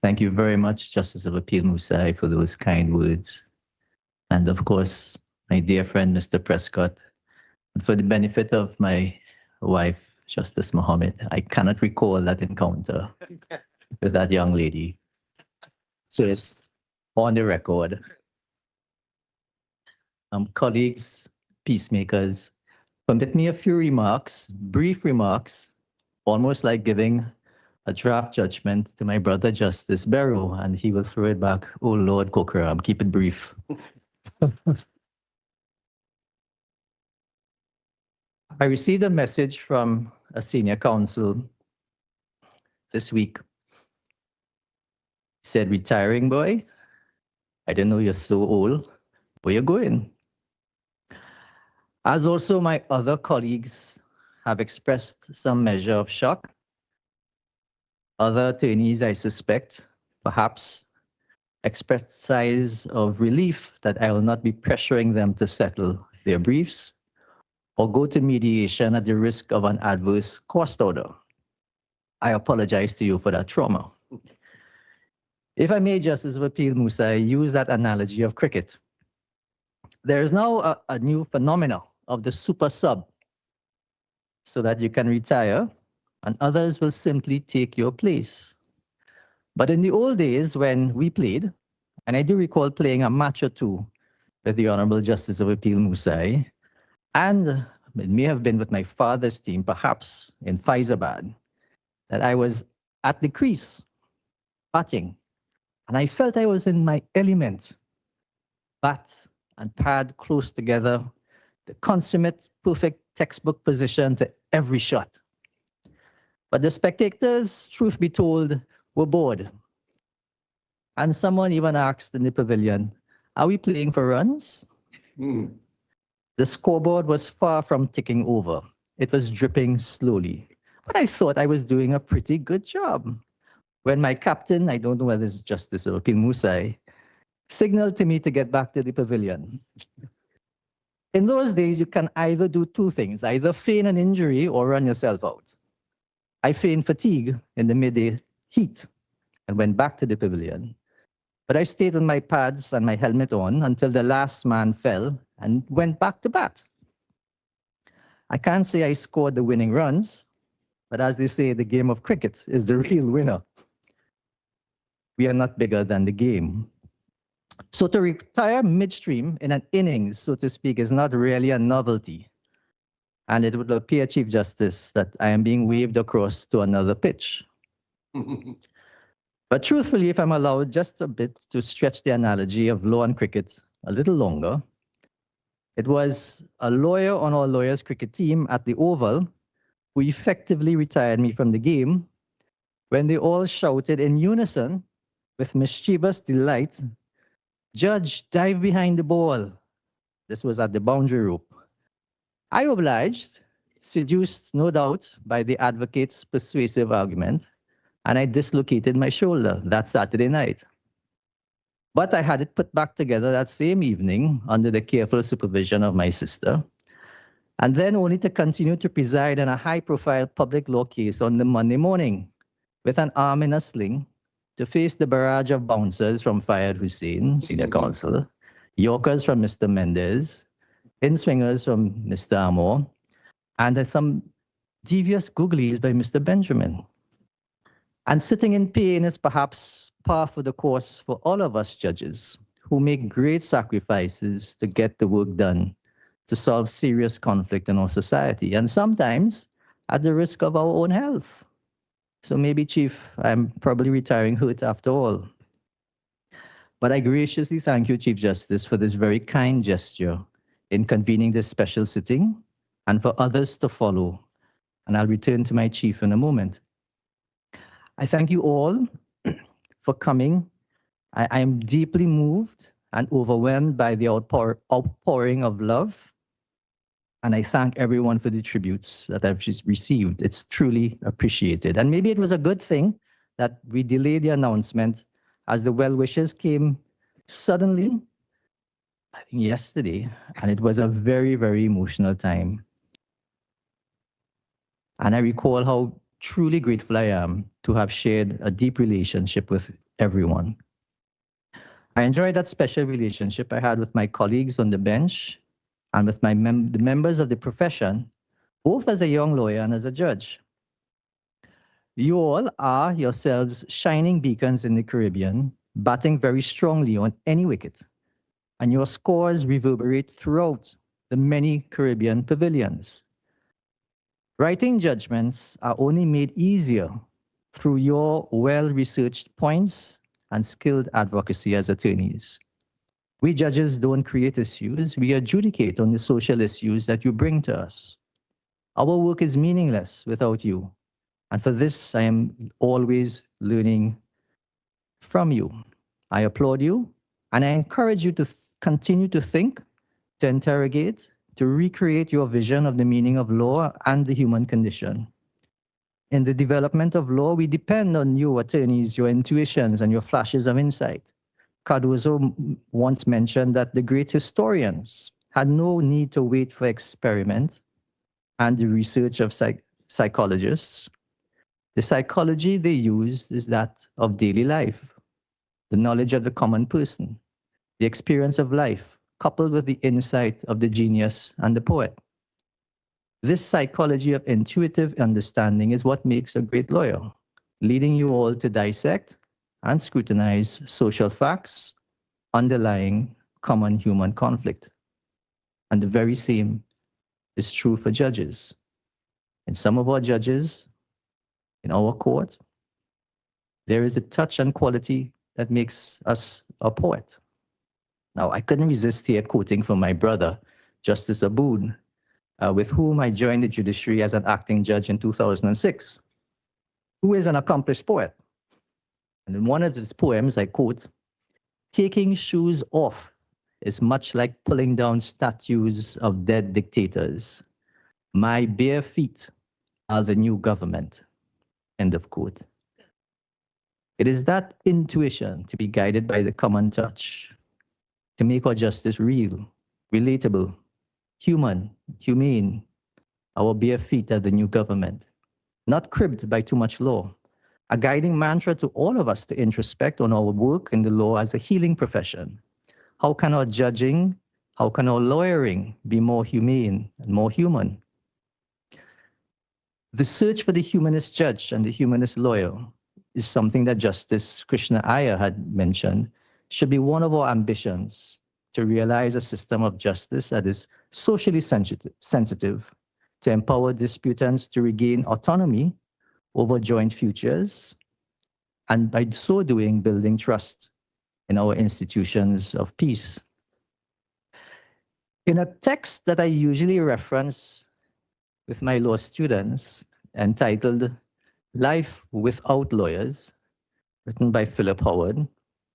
Thank you very much, Justice of Appeal Musai, for those kind words. And of course, my dear friend, Mr. Prescott, for the benefit of my wife, Justice Mohammed, I cannot recall that encounter with that young lady. So it's on the record. Colleagues, peacemakers, permit me a few remarks, brief remarks, almost like giving a draft judgment to my brother Justice Barrow, and he will throw it back, oh Lord Kokaram, keep it brief. I received a message from a senior counsel this week. He said, retiring boy, I didn't know you're so old. Where you going? As also my other colleagues have expressed some measure of shock. Other attorneys, I suspect, perhaps expressed sighs of relief that I will not be pressuring them to settle their briefs or go to mediation at the risk of an adverse court order. I apologize to you for that trauma. If I may, Justice of Appeal Musa, use that analogy of cricket. There is now a new phenomena of the super sub, so that you can retire and others will simply take your place. But in the old days when we played, and I do recall playing a match or two with the Honourable Justice of Appeal Musai, and it may have been with my father's team, perhaps in Faizabad, that I was at the crease, batting, and I felt I was in my element. Bat and pad close together, the consummate, perfect textbook position to every shot. But the spectators, truth be told, were bored. And someone even asked in the pavilion, are we playing for runs? The scoreboard was far from ticking over. It was dripping slowly. But I thought I was doing a pretty good job. When my captain, I don't know whether it's Justice or Appeal Musai, signaled to me to get back to the pavilion. In those days, you can either do two things, either feign an injury or run yourself out. I feigned fatigue in the midday heat and went back to the pavilion. But I stayed with my pads and my helmet on until the last man fell and went back to bat. I can't say I scored the winning runs, but as they say, the game of cricket is the real winner. We are not bigger than the game. So to retire midstream in an innings, so to speak, is not really a novelty. And it would appear, Chief Justice, that I am being waved across to another pitch. But truthfully, if I'm allowed just a bit to stretch the analogy of law and cricket a little longer, it was a lawyer on our lawyers' cricket team at the Oval who effectively retired me from the game when they all shouted in unison with mischievous delight, "Judge, dive behind the ball." This was at the boundary rope. I obliged, seduced no doubt by the advocate's persuasive argument, and I dislocated my shoulder that Saturday night. But I had it put back together that same evening under the careful supervision of my sister, and then only to continue to preside in a high-profile public law case on the Monday morning with an arm in a sling to face the barrage of bouncers from Fayed Hussein, senior counsel, Yorkers from Mr. Mendez, in-swingers from Mr. Amor, and some devious googlies by Mr. Benjamin. And sitting in pain is perhaps par for the course for all of us judges who make great sacrifices to get the work done, to solve serious conflict in our society, and sometimes at the risk of our own health. So maybe, Chief, I'm probably retiring hurt after all. But I graciously thank you, Chief Justice, for this very kind gesture in convening this special sitting and for others to follow. And I'll return to my Chief in a moment. I thank you all for coming I am deeply moved and overwhelmed by the outpouring of love. And I thank everyone for the tributes that I've just received. It's truly appreciated. And maybe it was a good thing that we delayed the announcement as the well wishes came suddenly, I think yesterday, and it was a very, very emotional time. And I recall how truly grateful I am to have shared a deep relationship with everyone. I enjoyed that special relationship I had with my colleagues on the bench and with the members of the profession, both as a young lawyer and as a judge. You all are yourselves shining beacons in the Caribbean, batting very strongly on any wicket, and your scores reverberate throughout the many Caribbean pavilions. Writing judgments are only made easier through your well-researched points and skilled advocacy as attorneys. We judges don't create issues, we adjudicate on the social issues that you bring to us. Our work is meaningless without you. And for this, I am always learning from you. I applaud you, and I encourage you to continue to think, to interrogate, to recreate your vision of the meaning of law and the human condition. In the development of law, we depend on you, attorneys, your intuitions and your flashes of insight. Cardozo once mentioned that the great historians had no need to wait for experiment and the research of psychologists. The psychology they used is that of daily life, the knowledge of the common person, the experience of life, coupled with the insight of the genius and the poet. This psychology of intuitive understanding is what makes a great lawyer, leading you all to dissect and scrutinize social facts underlying common human conflict. And the very same is true for judges. And some of our judges in our court, there is a touch and quality that makes us a poet. Now, I couldn't resist here quoting from my brother, Justice Abood, with whom I joined the judiciary as an acting judge in 2006, who is an accomplished poet. And in one of his poems, I quote, "Taking shoes off is much like pulling down statues of dead dictators. My bare feet are the new government." End of quote. It is that intuition to be guided by the common touch, to make our justice real, relatable, human, humane. Our bare feet are the new government, not cribbed by too much law. A guiding mantra to all of us to introspect on our work in the law as a healing profession. How can our judging, how can our lawyering be more humane and more human? The search for the humanist judge and the humanist lawyer is something that Justice Krishna Iyer had mentioned should be one of our ambitions, to realize a system of justice that is socially sensitive, to empower disputants to regain autonomy over joint futures, and by so doing, building trust in our institutions of peace. In a text that I usually reference with my law students, entitled "Life Without Lawyers," written by Philip Howard.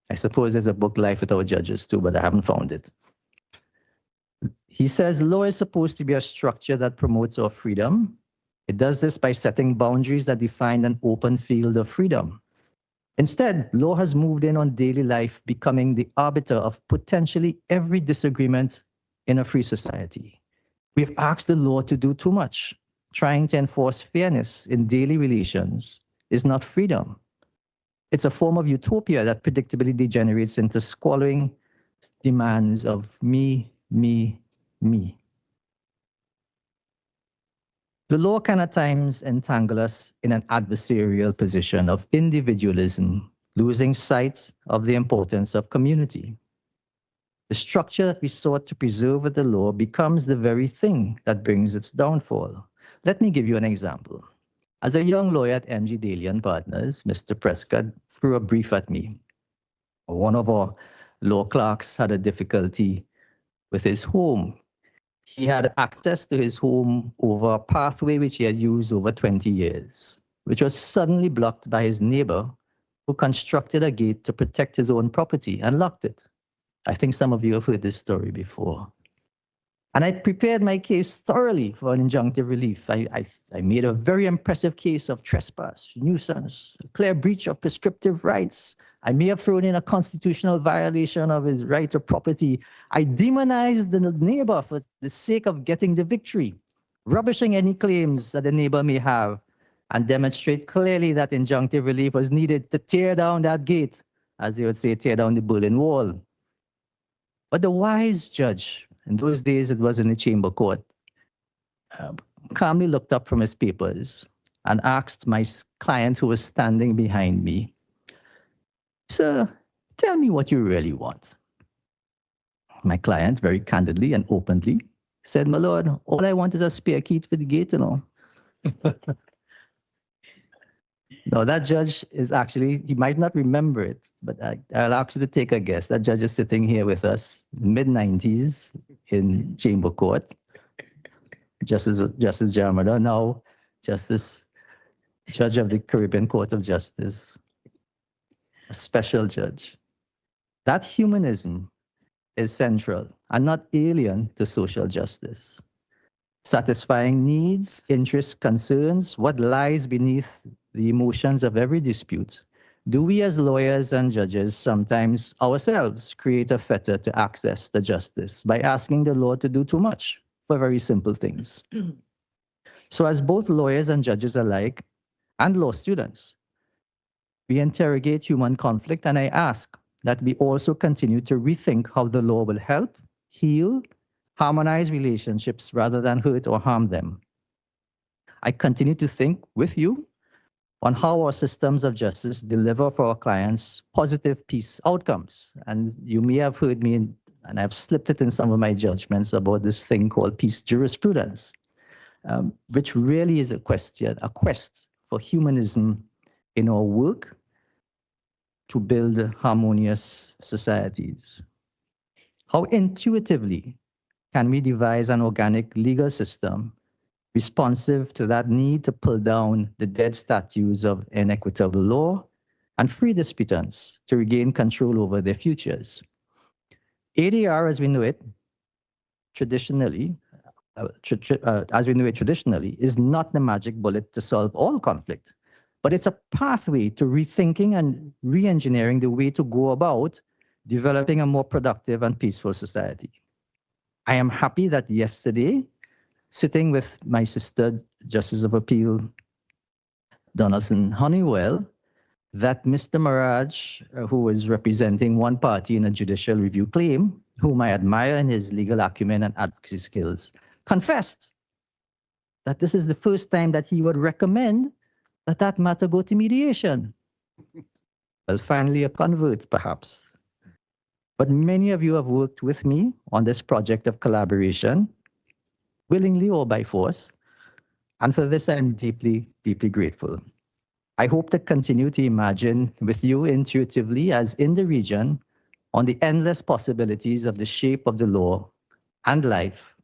I suppose there's a book, Life Without Judges, too, but I haven't found it. He says, law is supposed to be a structure that promotes our freedom. It does this by setting boundaries that define an open field of freedom. Instead, law has moved in on daily life, becoming the arbiter of potentially every disagreement in a free society. We've asked the law to do too much. Trying to enforce fairness in daily relations is not freedom. It's a form of utopia that predictably degenerates into swallowing demands of me, me, me. The law can at times entangle us in an adversarial position of individualism, losing sight of the importance of community. The structure that we sought to preserve with the law becomes the very thing that brings its downfall. Let me give you an example. As a young lawyer at MG Daly and Partners, Mr. Prescott threw a brief at me. One of our law clerks had a difficulty with his home. He had access to his home over a pathway which he had used over 20 years, which was suddenly blocked by his neighbor who constructed a gate to protect his own property and locked it. I think some of you have heard this story before. And I prepared my case thoroughly for an injunctive relief. I made a very impressive case of trespass, nuisance, clear breach of prescriptive rights. I may have thrown in a constitutional violation of his right to property. I demonized the neighbor for the sake of getting the victory, rubbishing any claims that the neighbor may have, and demonstrate clearly that injunctive relief was needed to tear down that gate, as they would say, tear down the Berlin Wall. But the wise judge, in those days it was in the chamber court, calmly looked up from his papers and asked my client who was standing behind me, "Sir, tell me what you really want." My client, very candidly and openly, said, "My lord, all I want is a spare key for the gate, you know." No, that judge is actually, he might not remember it, but I'll ask you to take a guess. That judge is sitting here with us, mid-90s in chamber court. Justice Jamada, now Judge of the Caribbean Court of Justice, a special judge. That humanism is central and not alien to social justice. Satisfying needs, interests, concerns, what lies beneath the emotions of every dispute. Do we as lawyers and judges sometimes ourselves create a fetter to access the justice by asking the law to do too much for very simple things? So as both lawyers and judges alike, and law students, we interrogate human conflict, and I ask that we also continue to rethink how the law will help, heal, harmonize relationships rather than hurt or harm them. I continue to think with you on how our systems of justice deliver for our clients positive peace outcomes. And you may have heard me, and I've slipped it in some of my judgments about this thing called peace jurisprudence, which really is a quest for humanism in our work to build harmonious societies. How intuitively can we devise an organic legal system responsive to that need to pull down the dead statues of inequitable law and free disputants to regain control over their futures? ADR, as we know it traditionally, is not the magic bullet to solve all conflict, but it's a pathway to rethinking and re-engineering the way to go about developing a more productive and peaceful society. I am happy that yesterday, sitting with my sister, Justice of Appeal, Donaldson Honeywell, that Mr. Maraj, who is representing one party in a judicial review claim, whom I admire in his legal acumen and advocacy skills, confessed that this is the first time that he would recommend that that matter go to mediation. Well, finally a convert, perhaps. But many of you have worked with me on this project of collaboration, willingly or by force, and for this I'm deeply, deeply grateful. I hope to continue to imagine with you intuitively as in the region on the endless possibilities of the shape of the law and life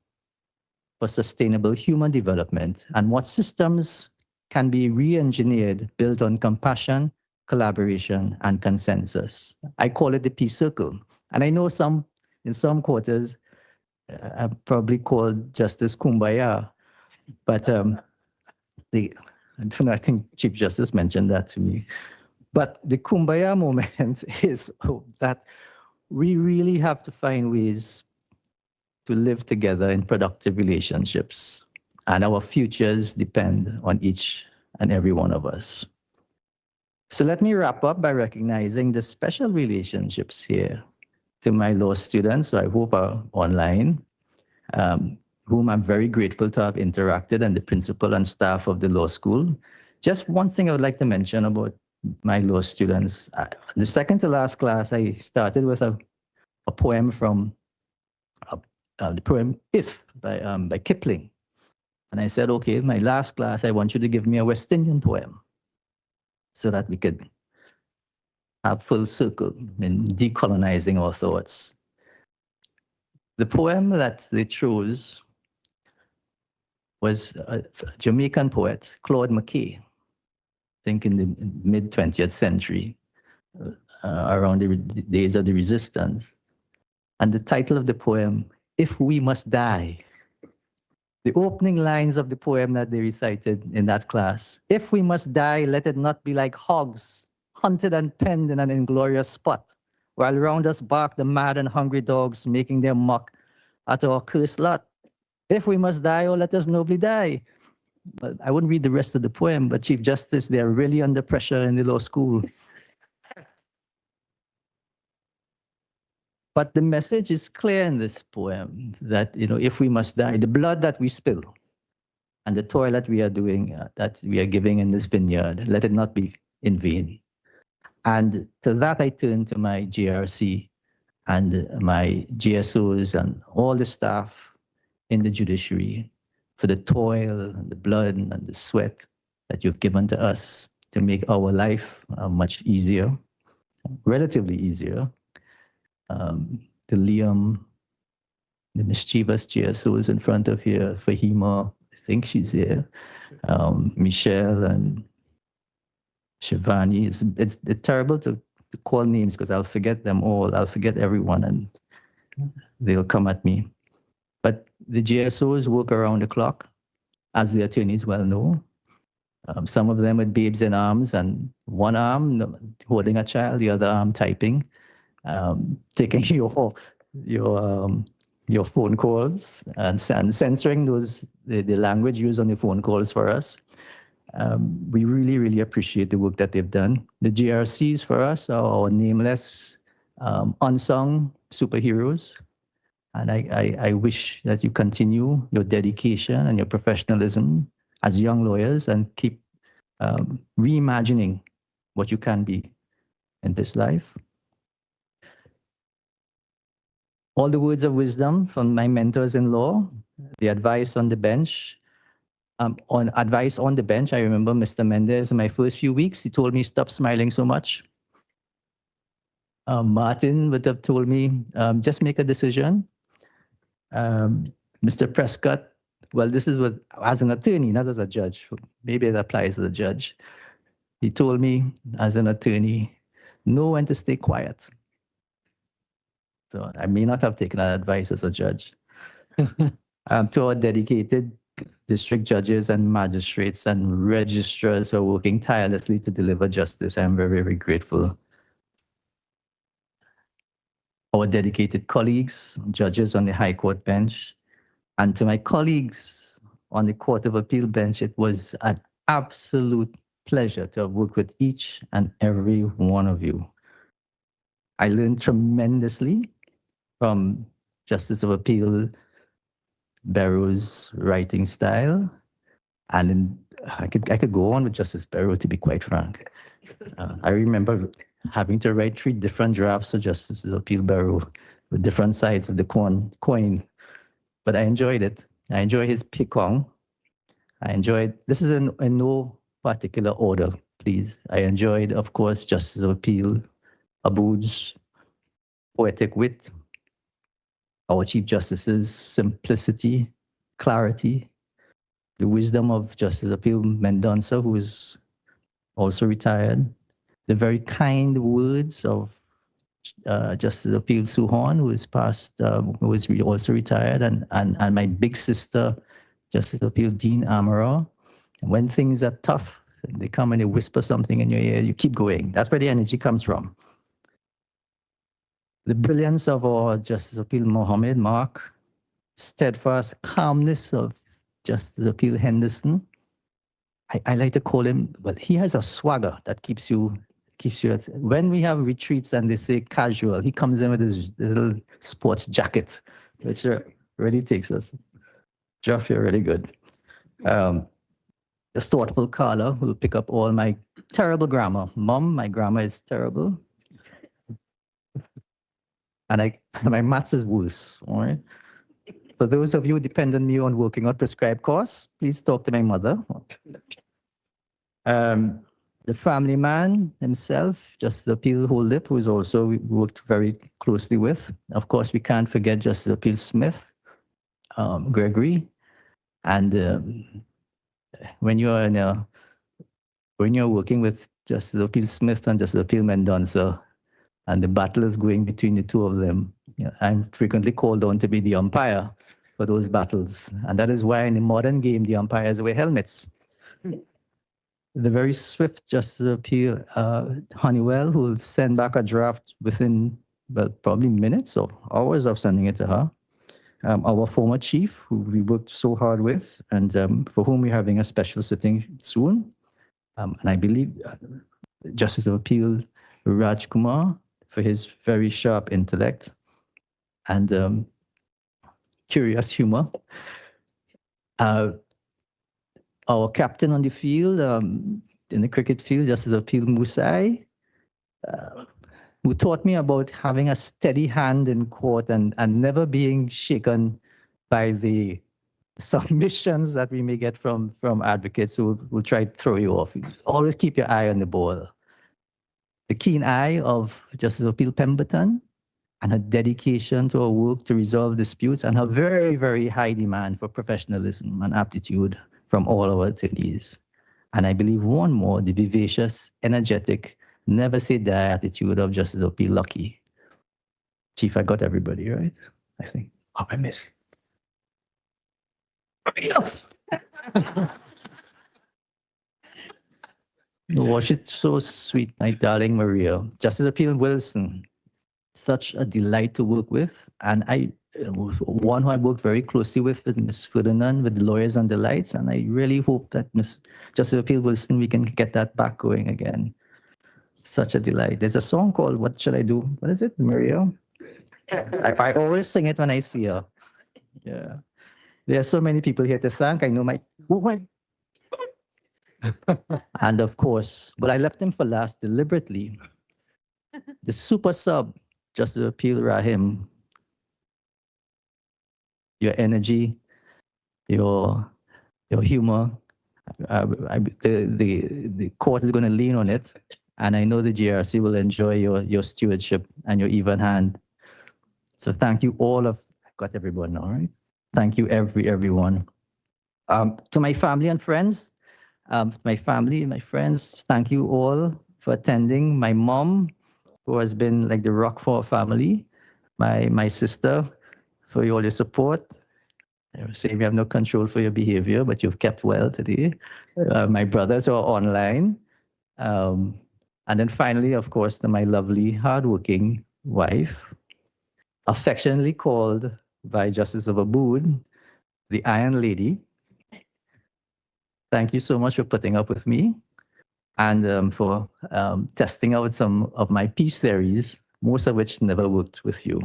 for sustainable human development and what systems can be re-engineered built on compassion, collaboration, and consensus. I call it the peace circle. And I know in some quarters, I've probably called Justice Kumbaya, but I don't know, I think Chief Justice mentioned that to me. But the Kumbaya moment is that we really have to find ways to live together in productive relationships, and our futures depend on each and every one of us. So let me wrap up by recognizing the special relationships here to my law students, who I hope are online, whom I'm very grateful to have interacted, and the principal and staff of the law school. Just one thing I would like to mention about my law students. The second to last class, I started with a poem from the poem If by Kipling. And I said, okay, my last class, I want you to give me a West Indian poem so that we could have full circle in decolonizing our thoughts. The poem that they chose was a Jamaican poet, Claude McKay, I think in the mid-20th century. around the days of the resistance. And the title of the poem, If We Must Die. The opening lines of the poem that they recited in that class. If we must die, let it not be like hogs, hunted and penned in an inglorious spot, while round us bark the mad and hungry dogs, making their mock at our cursed lot. If we must die, oh, let us nobly die. But I wouldn't read the rest of the poem, but Chief Justice, they're really under pressure in the law school. But the message is clear in this poem that, if we must die, the blood that we spill and the toil that we are doing, that we are giving in this vineyard, let it not be in vain. And to that, I turn to my GRC and my GSOs and all the staff in the judiciary for the toil and the blood and the sweat that you've given to us to make our life much easier, relatively easier. The Liam, the mischievous GSOs in front of here, Fahima, I think she's here, Michelle and Shivani. It's terrible to call names because I'll forget them all. I'll forget everyone and they'll come at me. But the GSOs work around the clock, as the attorneys well know. Some of them with babes in arms and one arm holding a child, the other arm typing. Taking your phone calls and censoring the language used on the phone calls for us. We really, really appreciate the work that they've done. The GRCs for us are our nameless, unsung superheroes. And I wish that you continue your dedication and your professionalism as young lawyers and keep reimagining what you can be in this life. All the words of wisdom from my mentors in law, the advice on the bench. On advice on the bench, I remember Mr. Mendez in my first few weeks, he told me, stop smiling so much. Martin would have told me, just make a decision. Mr. Prescott, well, this is what, as an attorney, not as a judge, maybe it applies as a judge. He told me, as an attorney, know when to stay quiet. So I may not have taken that advice as a judge. To our dedicated district judges and magistrates and registrars who are working tirelessly to deliver justice, I'm very, very grateful. Our dedicated colleagues, judges on the High Court bench, and to my colleagues on the Court of Appeal bench, it was an absolute pleasure to have worked with each and every one of you. I learned tremendously from Justice of Appeal Barrow's writing style. And I could go on with Justice Barrow, to be quite frank. I remember having to write 3 different drafts of Justice of Appeal Barrow with different sides of the coin. But I enjoyed it. I enjoy his picong. This is in no particular order, please. I enjoyed, of course, Justice of Appeal Aboud's poetic wit, our Chief Justice's simplicity, clarity, the wisdom of Justice Appeal Mendonça, who is also retired, the very kind words of Justice Appeal Suhon, who is also retired, and my big sister, Justice Appeal Dean Amara. When things are tough, they come and they whisper something in your ear, you keep going. That's where the energy comes from. The brilliance of our Justice Appeal Mohammed Mark, steadfast calmness of Justice Appeal Henderson. I like to call him, well, he has a swagger that keeps you when we have retreats and they say casual, he comes in with his little sports jacket, which really takes us. Jeff, you're really good. The thoughtful caller who will pick up all my terrible grammar. Mom, my grammar is terrible. And my maths is worse, all right? For those of you who depend on me on working on prescribed course, please talk to my mother. The family man himself, Justice Appeal Holdip, who is also worked very closely with. Of course, we can't forget Justice Appeal Smith, Gregory. And when you're working with Justice Appeal Smith and Justice Appeal Mendonça, and the battle is going between the two of them. Yeah, I'm frequently called on to be the umpire for those battles, and that is why in the modern game the umpires wear helmets. The very swift Justice Appeal Honeywell, who will send back a draft within, well, probably minutes or hours of sending it to her. Our former chief, who we worked so hard with, and for whom we're having a special sitting soon. And I believe Justice of Appeal Raj Kumar, for his very sharp intellect and curious humor. Our captain on the field, in the cricket field, Justice of Appeal Musai, who taught me about having a steady hand in court and never being shaken by the submissions that we may get from advocates who will try to throw you off. Always keep your eye on the ball. The keen eye of Justice Appeal Pemberton and her dedication to her work to resolve disputes and her very, very high demand for professionalism and aptitude from all our attorneys. And I believe one more, the vivacious, energetic, never say die attitude of Justice Appeal Lucky. Chief, I got everybody, right? I think. Oh, I missed. Was it so sweet, my darling Maria? Justice Appeal Wilson, such a delight to work with. And one who I worked very closely with Ms. Ferdinand, with the Lawyers and the Lights. And I really hope that Ms. Justice Appeal Wilson, we can get that back going again. Such a delight. There's a song called What Should I Do? What is it, Maria? I always sing it when I see her. Yeah. There are so many people here to thank. I know my... And of course, but I left him for last deliberately. The super sub, Justice Appeal Rahim. Your energy, your humor. The court is going to lean on it. And I know the GRC will enjoy your stewardship and your even hand. So thank you all of... Got everyone, all right? Thank you, everyone. To my family and friends, my friends, thank you all for attending. My mom, who has been like the rock for our family. My sister, for all your support. I was saying we have no control for your behavior, but you've kept well today. My brothers who are online. And then finally, of course, my lovely, hardworking wife, affectionately called by Justice of Abood, the Iron Lady. Thank you so much for putting up with me and for testing out some of my peace theories, most of which never worked with you.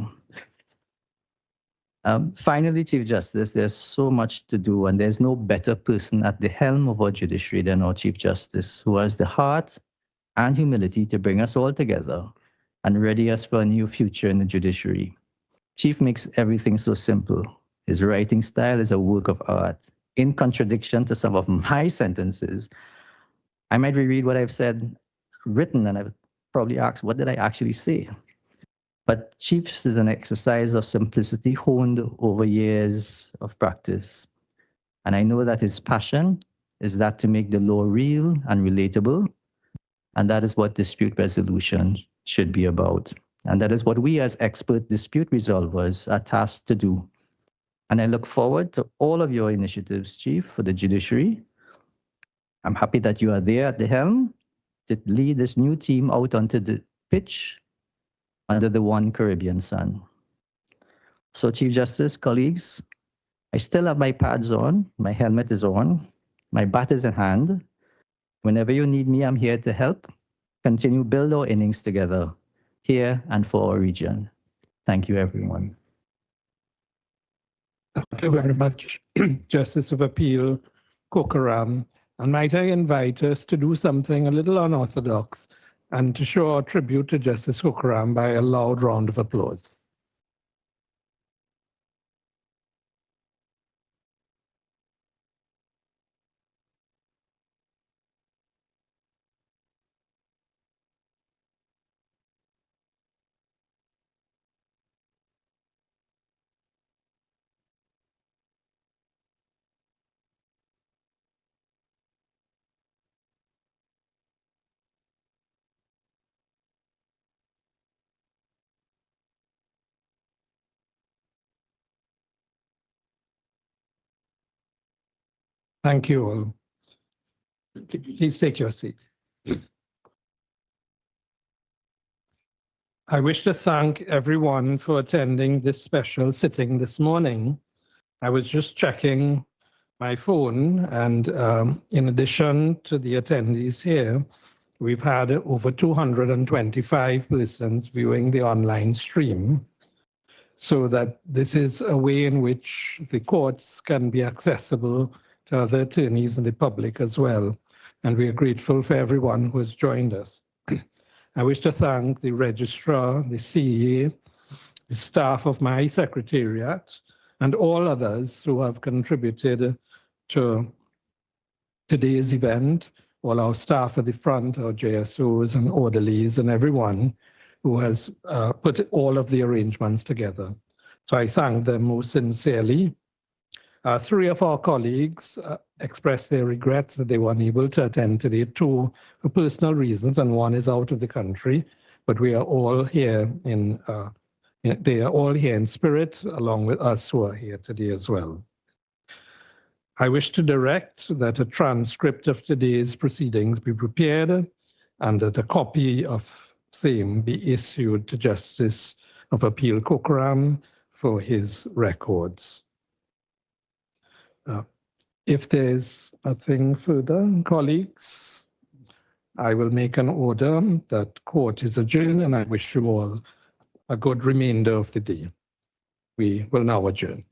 Finally, Chief Justice, there's so much to do, and there's no better person at the helm of our judiciary than our Chief Justice, who has the heart and humility to bring us all together and ready us for a new future in the judiciary. Chief makes everything so simple. His writing style is a work of art. In contradiction to some of my sentences, I might reread what I've said written, and I would probably ask, what did I actually say? But Chiefs is an exercise of simplicity honed over years of practice. And I know that his passion is that to make the law real and relatable. And that is what dispute resolution should be about. And that is what we as expert dispute resolvers are tasked to do. And I look forward to all of your initiatives, Chief, for the judiciary. I'm happy that you are there at the helm to lead this new team out onto the pitch under the one Caribbean sun. So, Chief Justice, colleagues, I still have my pads on, my helmet is on, my bat is in hand. Whenever you need me, I'm here to help continue build our innings together here and for our region. Thank you, everyone. Thank you very much, Justice of Appeal Kokaram. And might I invite us to do something a little unorthodox and to show our tribute to Justice Kokaram by a loud round of applause. Thank you all. Please take your seat. I wish to thank everyone for attending this special sitting this morning. I was just checking my phone, and in addition to the attendees here, we've had over 225 persons viewing the online stream, so that this is a way in which the courts can be accessible to other attorneys and the public as well. And we are grateful for everyone who has joined us. I wish to thank the registrar, the CA, the staff of my secretariat, and all others who have contributed to today's event, all our staff at the front, our JSOs and orderlies, and everyone who has put all of the arrangements together. So I thank them most sincerely. Three of our colleagues expressed their regrets that they were unable to attend today, two for personal reasons, and one is out of the country. But we are all here they are all here in spirit, along with us who are here today as well. I wish to direct that a transcript of today's proceedings be prepared and that a copy of same be issued to Justice of Appeal Kokaram for his records. If there's nothing further, colleagues, I will make an order that court is adjourned, and I wish you all a good remainder of the day. We will now adjourn.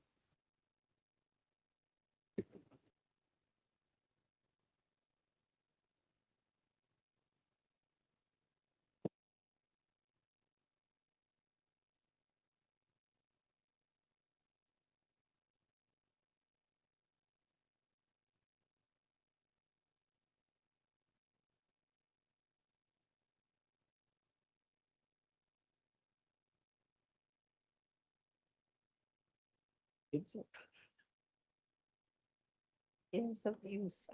It's of use.